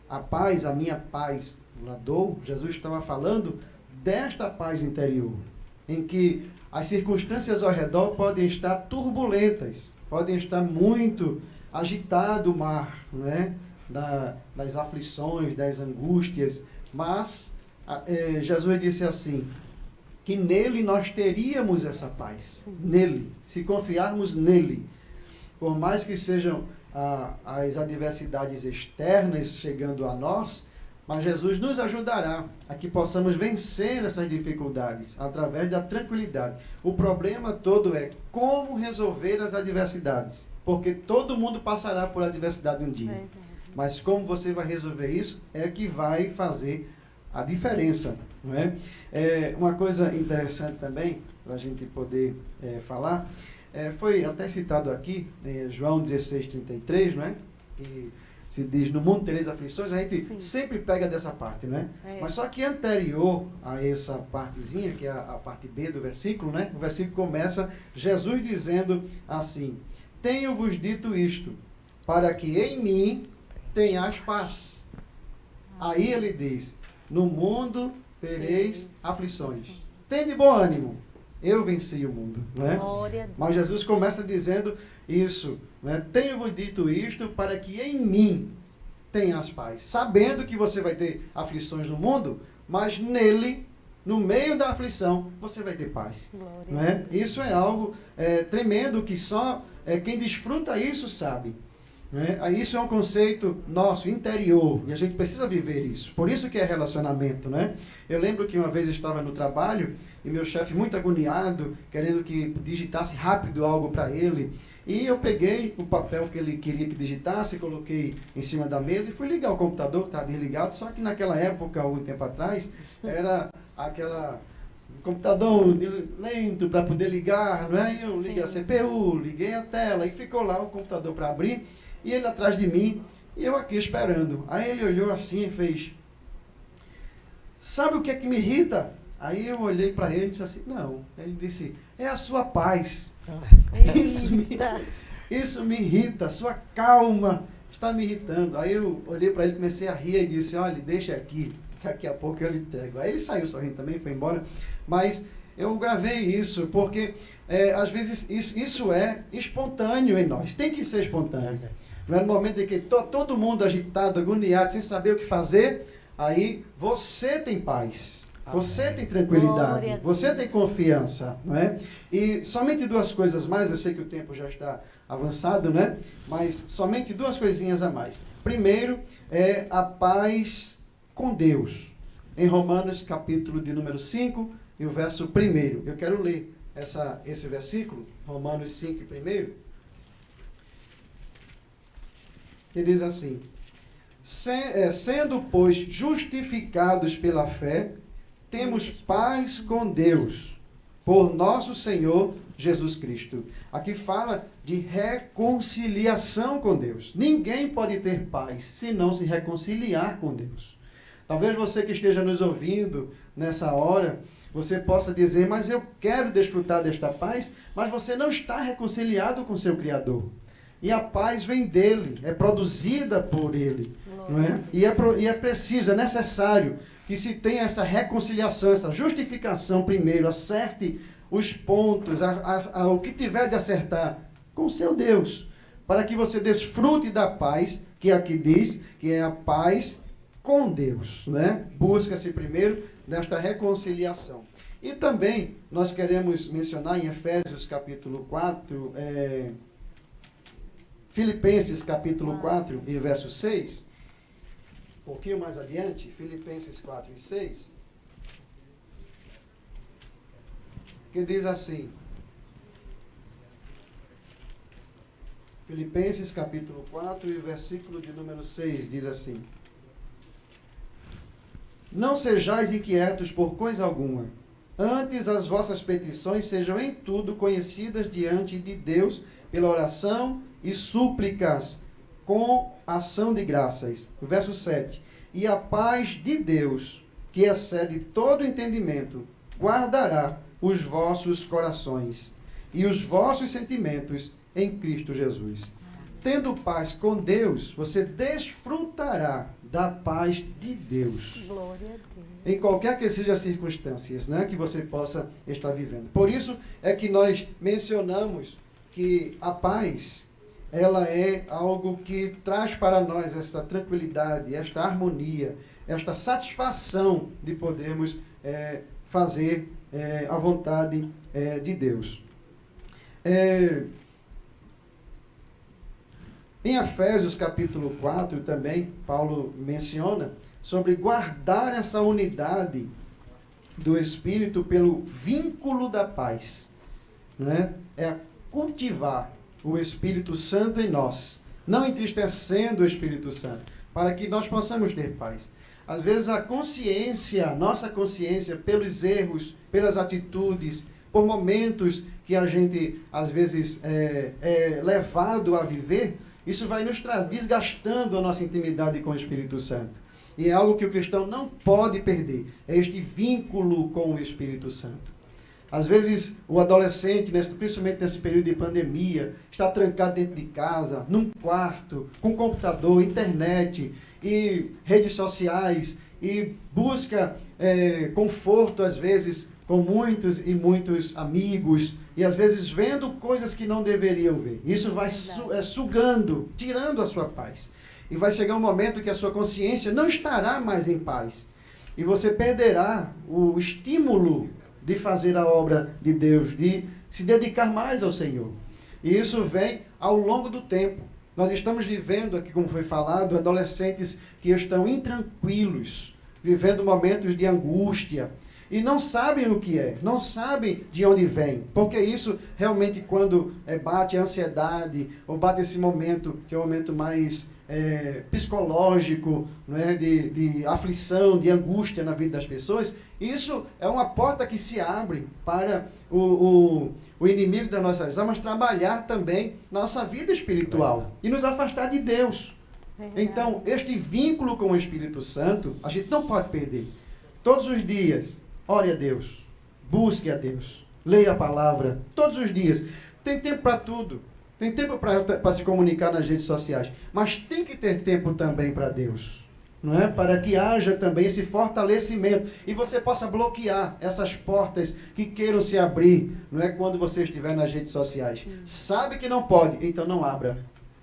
Speaker 2: a paz, a minha paz vos dou, Jesus estava falando desta paz interior, em que as circunstâncias ao redor podem estar turbulentas, podem estar muito agitado o mar, não é? Das aflições, das angústias, mas Jesus disse assim, que nele nós teríamos essa paz. Sim. Nele, se confiarmos nele. Por mais que sejam as adversidades externas chegando a nós, mas Jesus nos ajudará a que possamos vencer essas dificuldades através da tranquilidade. O problema todo é como resolver as adversidades, porque todo mundo passará por adversidade um dia. Mas como você vai resolver isso é que vai fazer a diferença, não é? Uma coisa interessante também, para a gente poder falar, foi até citado aqui, João 16:33, não é? Que se diz, no mundo tereis aflições, a gente Sim. sempre pega dessa parte, né? Mas só que anterior a essa partezinha, que é a parte B do versículo, né? O versículo começa, Jesus dizendo assim, tenho-vos dito isto, para que em mim tenhais paz. Aí ele diz, no mundo tereis aflições. Tende bom ânimo, eu venci o mundo. Né? Mas Jesus começa dizendo isso. Né? Tenho-vos dito isto para que em mim tenhas paz. Sabendo que você vai ter aflições no mundo, mas nele, no meio da aflição, você vai ter paz. Né? Isso é algo tremendo que só quem desfruta isso sabe. Né? Isso é um conceito nosso, interior, e a gente precisa viver isso. Por isso que é relacionamento. Né? Eu lembro que uma vez eu estava no trabalho e meu chefe muito agoniado, querendo que digitasse rápido algo para ele. E eu peguei o papel que ele queria que digitasse, coloquei em cima da mesa e fui ligar o computador, que estava desligado. Só que naquela época, algum tempo atrás, era aquela computador lento para poder ligar, não é? Eu liguei a CPU, liguei a tela e ficou lá o computador para abrir. E ele atrás de mim, e eu aqui esperando. Aí ele olhou assim e fez: sabe o que é que me irrita? Aí eu olhei para ele e disse assim: não. Ele disse: é a sua paz. Isso me irrita, a sua calma está me irritando. Aí eu olhei para ele, comecei a rir e disse: olha, deixa aqui, daqui a pouco eu lhe entrego. Aí ele saiu sorrindo também, foi embora. Mas eu gravei isso porque às vezes isso é espontâneo em nós, tem que ser espontâneo. No momento em que todo mundo agitado, agoniado, sem saber o que fazer, aí você tem paz, você tem tranquilidade, você tem confiança. Não é? E somente duas coisas mais, eu sei que o tempo já está avançado, né? Mas somente duas coisinhas a mais. Primeiro é a paz com Deus. Em Romanos capítulo de número 5 e o verso 1. Eu quero ler esse versículo, Romanos 5 1. Que diz assim: sendo, pois, justificados pela fé, temos paz com Deus, por nosso Senhor Jesus Cristo. Aqui fala de reconciliação com Deus. Ninguém pode ter paz se não se reconciliar com Deus. Talvez você que esteja nos ouvindo nessa hora, você possa dizer: mas eu quero desfrutar desta paz, mas você não está reconciliado com seu Criador. E a paz vem dele, é produzida por ele. Não é? E é preciso, é necessário que se tenha essa reconciliação, essa justificação primeiro, acerte os pontos, o que tiver de acertar com o seu Deus, para que você desfrute da paz, que aqui diz que é a paz com Deus. Né? Busca-se primeiro desta reconciliação. E também nós queremos mencionar em Efésios capítulo 4, Filipenses capítulo 4 e verso 6, um pouquinho mais adiante, Filipenses 4 e 6, que diz assim, Filipenses capítulo 4 e versículo de número 6, diz assim: não sejais inquietos por coisa alguma, antes as vossas petições sejam em tudo conhecidas diante de Deus pela oração e súplicas com ação de graças. Verso 7. E a paz de Deus, que excede todo entendimento, guardará os vossos corações e os vossos sentimentos em Cristo Jesus. Tendo paz com Deus, você desfrutará da paz de Deus.
Speaker 3: Glória a Deus.
Speaker 2: Em qualquer que seja as circunstâncias, né, que você possa estar vivendo. Por isso é que nós mencionamos que a paz, ela é algo que traz para nós essa tranquilidade, esta harmonia, esta satisfação de podermos fazer a vontade de Deus. Em Efésios capítulo 4 também, Paulo menciona sobre guardar essa unidade do Espírito pelo vínculo da paz. Né? É cultivar o Espírito Santo em nós, não entristecendo o Espírito Santo, para que nós possamos ter paz. Às vezes a nossa consciência, pelos erros, pelas atitudes, por momentos que a gente, às vezes, é levado a viver, isso vai nos desgastando a nossa intimidade com o Espírito Santo. E é algo que o cristão não pode perder, é este vínculo com o Espírito Santo. Às vezes o adolescente, principalmente nesse período de pandemia, está trancado dentro de casa, num quarto, com computador, internet e redes sociais, e busca conforto, às vezes, com muitos e muitos amigos, e às vezes vendo coisas que não deveriam ver. Isso vai sugando, tirando a sua paz. E vai chegar um momento que a sua consciência não estará mais em paz. E você perderá o estímulo de fazer a obra de Deus, de se dedicar mais ao Senhor. E isso vem ao longo do tempo. Nós estamos vivendo aqui, como foi falado, adolescentes que estão intranquilos, vivendo momentos de angústia, e não sabem o que é, não sabem de onde vem, porque isso realmente quando bate a ansiedade, ou bate esse momento, que é um momento mais psicológico, não é? de aflição, de angústia na vida das pessoas, isso é uma porta que se abre para o inimigo das nossas almas trabalhar também na nossa vida espiritual e nos afastar de Deus. Então, este vínculo com o Espírito Santo, a gente não pode perder. Todos os dias, ore a Deus, busque a Deus, leia a palavra, todos os dias. Tem tempo para tudo. Tem tempo para se comunicar nas redes sociais. Mas tem que ter tempo também para Deus. Não é? Para que haja também esse fortalecimento. E você possa bloquear essas portas que queiram se abrir. Não é? Quando você estiver nas redes sociais. Sabe que não pode, então não abra.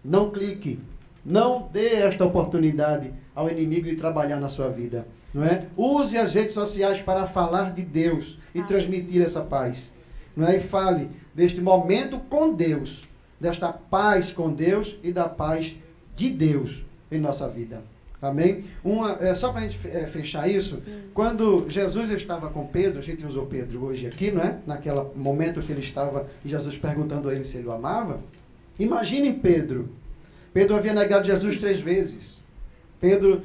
Speaker 2: Não clique. Não dê esta oportunidade ao inimigo de trabalhar na sua vida. Não é? Use as redes sociais para falar de Deus e transmitir essa paz. Não é? E fale deste momento com Deus, desta paz com Deus e da paz de Deus em nossa vida. Amém? Só para a gente fechar isso, quando Jesus estava com Pedro, a gente usou Pedro hoje aqui, não é? Naquele momento que ele estava, e Jesus perguntando a ele se ele o amava. Imaginem Pedro. Pedro havia negado Jesus 3 vezes. Pedro,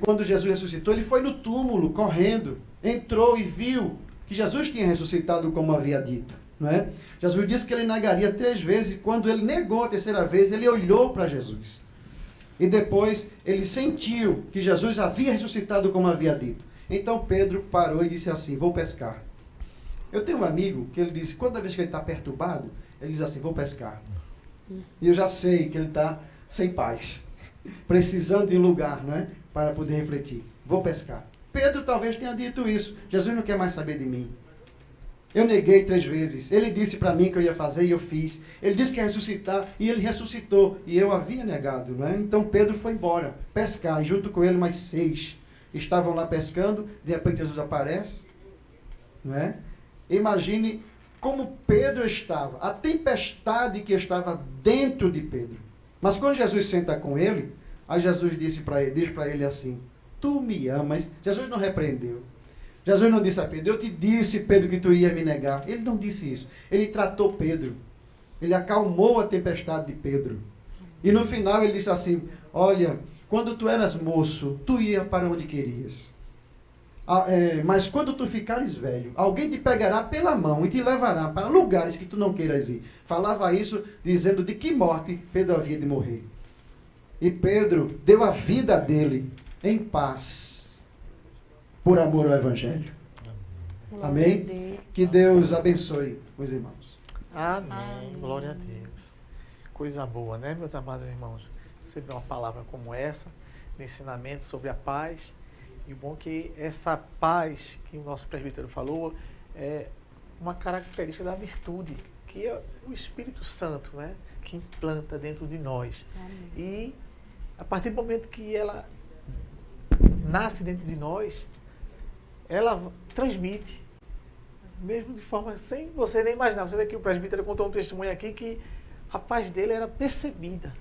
Speaker 2: quando Jesus ressuscitou, ele foi no túmulo, correndo, entrou e viu que Jesus tinha ressuscitado como havia dito. Não é? Jesus disse que ele negaria 3 vezes, e quando ele negou a 3ª vez, ele olhou para Jesus. E depois ele sentiu que Jesus havia ressuscitado como havia dito. Então Pedro parou e disse assim, vou pescar. Eu tenho um amigo que ele disse, toda vez que ele está perturbado, ele diz assim, vou pescar. E eu já sei que ele está sem paz, precisando de um lugar, não é? Para poder refletir. Vou pescar. Pedro talvez tenha dito isso. Jesus não quer mais saber de mim. Eu neguei 3 vezes. Ele disse para mim que eu ia fazer e eu fiz. Ele disse que ia ressuscitar e ele ressuscitou. E eu havia negado, não é? Então Pedro foi embora pescar. E junto com ele mais 6 estavam lá pescando. De repente Jesus aparece. Não é? Imagine como Pedro estava. A tempestade que estava dentro de Pedro. Mas quando Jesus senta com ele, aí Jesus diz para ele assim, tu me amas. Jesus não repreendeu. Jesus não disse a Pedro, eu te disse, Pedro, que tu ia me negar. Ele não disse isso. Ele tratou Pedro. Ele acalmou a tempestade de Pedro. E no final ele disse assim, olha, quando tu eras moço, tu ia para onde querias. Mas quando tu ficares velho, alguém te pegará pela mão e te levará para lugares que tu não queiras ir. Falava isso dizendo de que morte Pedro havia de morrer. E Pedro deu a vida dele em paz. Por amor ao Evangelho. Amém? Que Deus abençoe os irmãos.
Speaker 1: Amém. Glória a Deus. Coisa boa, né, meus amados irmãos? Receber uma palavra como essa, de ensinamento sobre a paz. E o bom é que essa paz que o nosso presbítero falou é uma característica da virtude, que é o Espírito Santo, né, que implanta dentro de nós.
Speaker 3: Amém.
Speaker 1: E a partir do momento que ela nasce dentro de nós, ela transmite, mesmo de forma sem você nem imaginar. Você vê que o presbítero contou um testemunho aqui que a paz dele era percebida,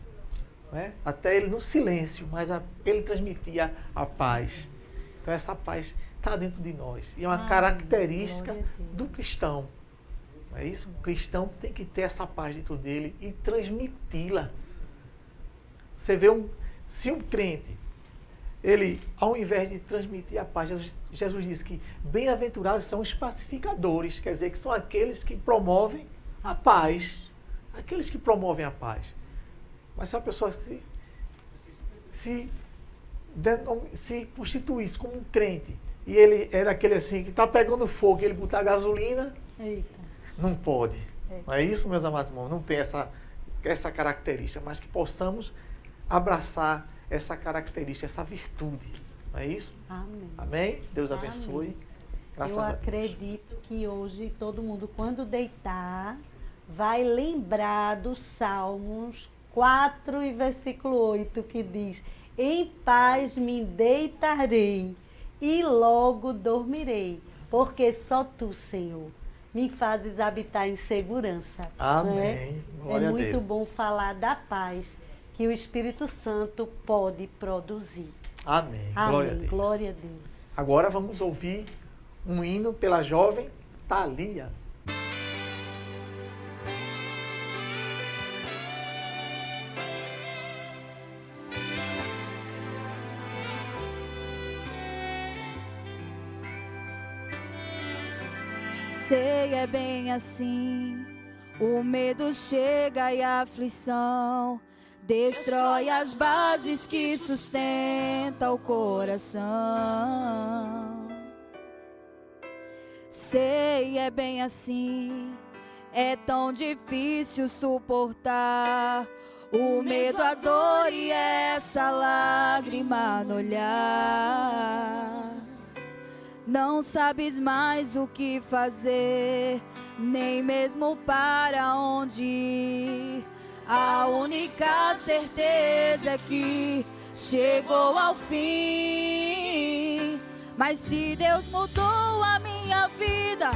Speaker 1: né? Até ele no silêncio, mas ele transmitia a paz. Então essa paz está dentro de nós e é uma característica do cristão. É isso? O cristão tem que ter essa paz dentro dele e transmiti-la. Você vê se um crente, ele, ao invés de transmitir a paz, Jesus disse que bem-aventurados são os pacificadores, quer dizer, que são aqueles que promovem a paz. Aqueles que promovem a paz. Mas se a pessoa se constituísse como um crente, e ele é daquele assim, que está pegando fogo, e ele botar gasolina, não pode. Não é isso, meus amados irmãos? Não tem essa característica, mas que possamos abraçar essa característica, essa virtude. Não é isso?
Speaker 3: Amém.
Speaker 1: Amém? Deus abençoe. Graças a Deus.
Speaker 3: Eu acredito que hoje todo mundo, quando deitar, vai lembrar dos Salmos 4 e versículo 8, que diz, em paz me deitarei e logo dormirei, porque só tu, Senhor, me fazes habitar em segurança.
Speaker 1: Amém.
Speaker 3: Né?
Speaker 1: Glória
Speaker 3: é
Speaker 1: a
Speaker 3: muito
Speaker 1: Deus.
Speaker 3: bom falar da paz que o Espírito Santo pode produzir.
Speaker 1: Amém.
Speaker 3: Amém.
Speaker 1: Glória a Deus.
Speaker 3: Glória a Deus.
Speaker 1: Agora vamos ouvir um hino pela jovem Thalia.
Speaker 5: Sei, é bem assim. O medo chega e a aflição destrói as bases que sustentam o coração. Sei, é bem assim. É tão difícil suportar o medo, a dor e essa lágrima no olhar. Não sabes mais o que fazer, nem mesmo para onde ir. A única certeza é que chegou ao fim. Mas se Deus mudou a minha vida,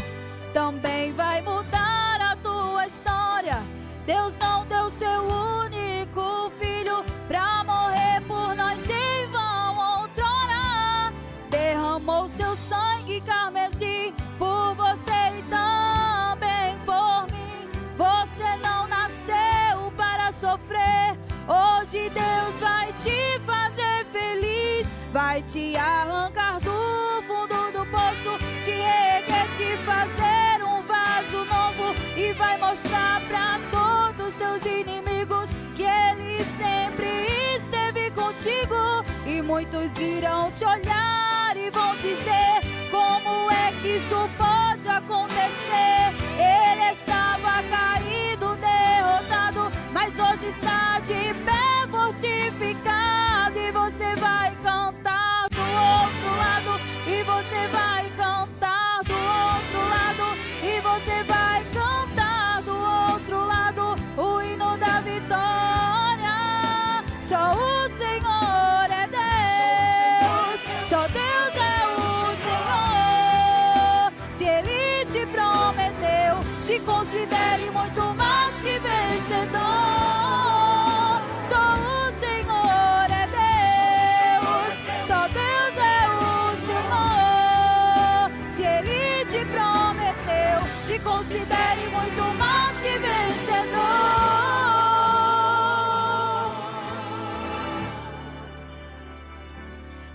Speaker 5: também vai mudar a tua história. Deus não deu seu único filho pra morrer por nós em vão outrora. Derramou seu sangue carmesim por você e também por mim. Você não nasceu para sofrer. Hoje Deus vai te fazer feliz. Vai te arrancar do fundo do poço, te erguer, te fazer um vaso novo e vai mostrar pra todos os teus inimigos que Ele sempre esteve contigo. E muitos irão te olhar e vão dizer: como é que isso pode acontecer? Ele estava caído, derrotado, mas hoje está de pé fortificado. E você vai cantar do outro lado, e você vai cantar do outro lado, e você vai cantar do outro lado o hino da vitória. Só o Senhor é Deus, só Deus é o Senhor. Se Ele te prometeu, se considere muito mais que vencedor. Só o Senhor é Deus, só Deus é o Senhor. Se Ele te prometeu, se considere muito mais que vencedor.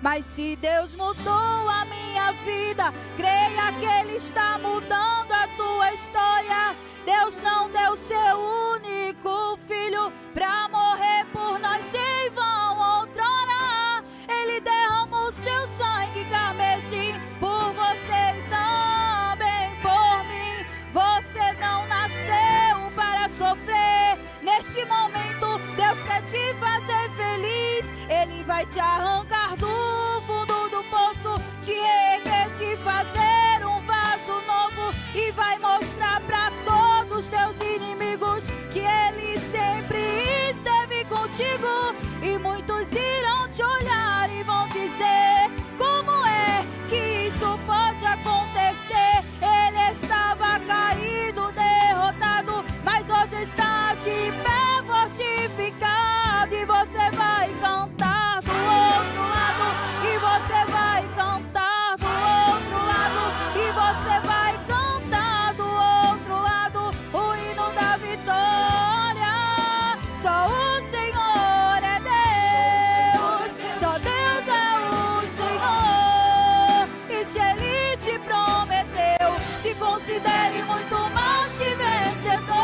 Speaker 5: Mas se Deus mudou a minha vida, creia que Ele está mudando a tua história. Deus não deu seu único filho pra morrer por nós em vão outrora. Ele derramou seu sangue carmesim por você e também por mim. Você não nasceu para sofrer. Neste momento Deus quer te fazer feliz. Ele vai te arrancar do fundo do poço, te erguer, te fazer um vaso novo e vai mostrar pra todos os teus inimigos que Ele sempre esteve contigo. E muitos irão te olhar e vão dizer: como é que isso pode acontecer? Ele estava caído, derrotado, mas hoje está de pé fortificado. E você vai cantar do outro lado, e você vai cantar do outro lado, e você vai cantar do outro lado o hino da vitória. Só o Senhor é Deus, só Deus é o Senhor. E se Ele te prometeu, se considere muito mais que vencedor.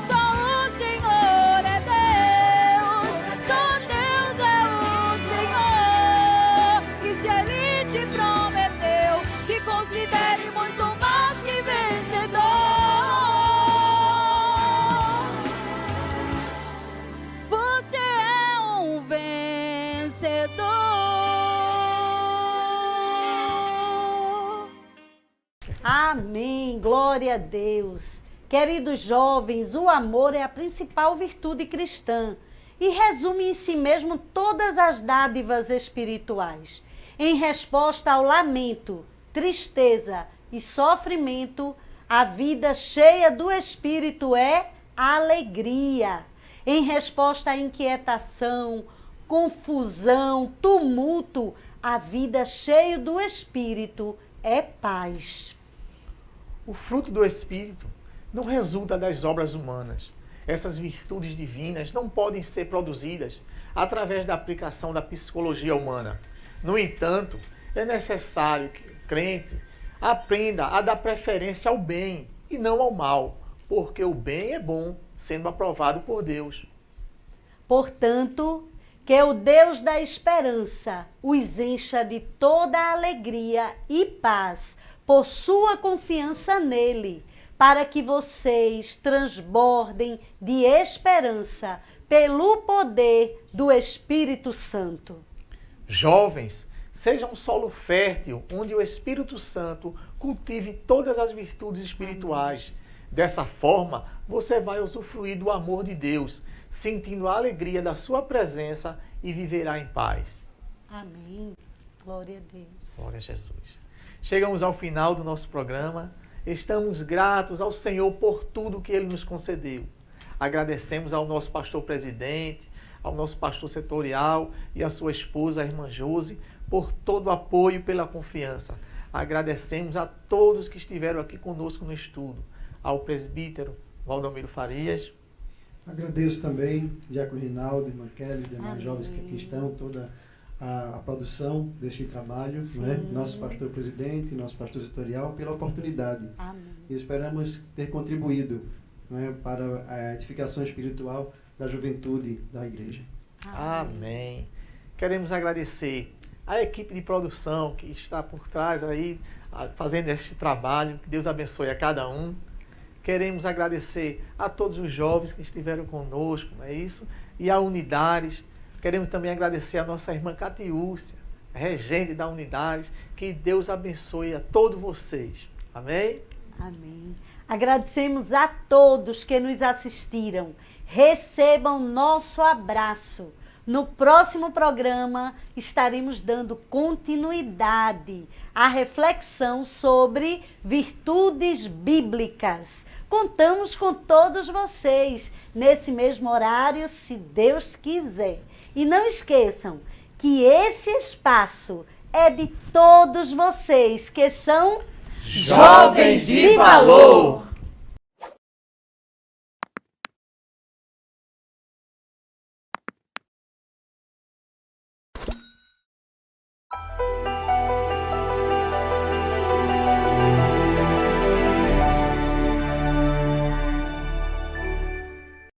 Speaker 5: Só o Senhor é Deus, só Deus é o Senhor. E se Ele te prometeu, se considere muito mais que vencedor. Você é um vencedor.
Speaker 3: Amém, glória a Deus. Queridos jovens, o amor é a principal virtude cristã e resume em si mesmo todas as dádivas espirituais. Em resposta ao lamento, tristeza e sofrimento, a vida cheia do Espírito é alegria. em resposta à inquietação, confusão, tumulto, a vida cheia do Espírito é paz.
Speaker 1: O fruto do Espírito não resulta das obras humanas. Essas virtudes divinas não podem ser produzidas através da aplicação da psicologia humana. No entanto, é necessário que o crente aprenda a dar preferência ao bem e não ao mal, porque o bem é bom, sendo aprovado por Deus.
Speaker 3: Portanto, que o Deus da esperança os encha de toda a alegria e paz por sua confiança nele, para que vocês transbordem de esperança pelo poder do Espírito Santo.
Speaker 1: Jovens, sejam um solo fértil onde o Espírito Santo cultive todas as virtudes espirituais. Dessa forma, você vai usufruir do amor de Deus, sentindo a alegria da sua presença e viverá em paz.
Speaker 3: Amém. Glória a Deus.
Speaker 1: Glória a Jesus. Chegamos ao final do nosso programa. Estamos gratos ao Senhor por tudo que Ele nos concedeu. Agradecemos ao nosso pastor presidente, ao nosso pastor setorial e à sua esposa, a irmã Josi, por todo o apoio e pela confiança. Agradecemos a todos que estiveram aqui conosco no estudo. Ao presbítero Valdomiro Farias.
Speaker 2: Agradeço também, Diácono Rinaldo, irmã Kelly, demais jovens que aqui estão, toda a produção desse trabalho, né? Nosso pastor presidente, nosso pastor setorial, pela oportunidade.
Speaker 3: Amém.
Speaker 2: E esperamos ter contribuído, né, para a edificação espiritual da juventude da igreja.
Speaker 1: Amém. Queremos agradecer a equipe de produção que está por trás aí, fazendo este trabalho. Que Deus abençoe a cada um. Queremos agradecer a todos os jovens que estiveram conosco, não é isso? E a Unidades. Queremos também agradecer a nossa irmã Catiúcia, regente da Unidades. Que Deus abençoe a todos vocês. Amém?
Speaker 3: Amém. Agradecemos a todos que nos assistiram. Recebam nosso abraço. No próximo programa estaremos dando continuidade à reflexão sobre virtudes bíblicas. Contamos com todos vocês nesse mesmo horário, se Deus quiser. E não esqueçam que esse espaço é de todos vocês que são
Speaker 6: Jovens de Valor!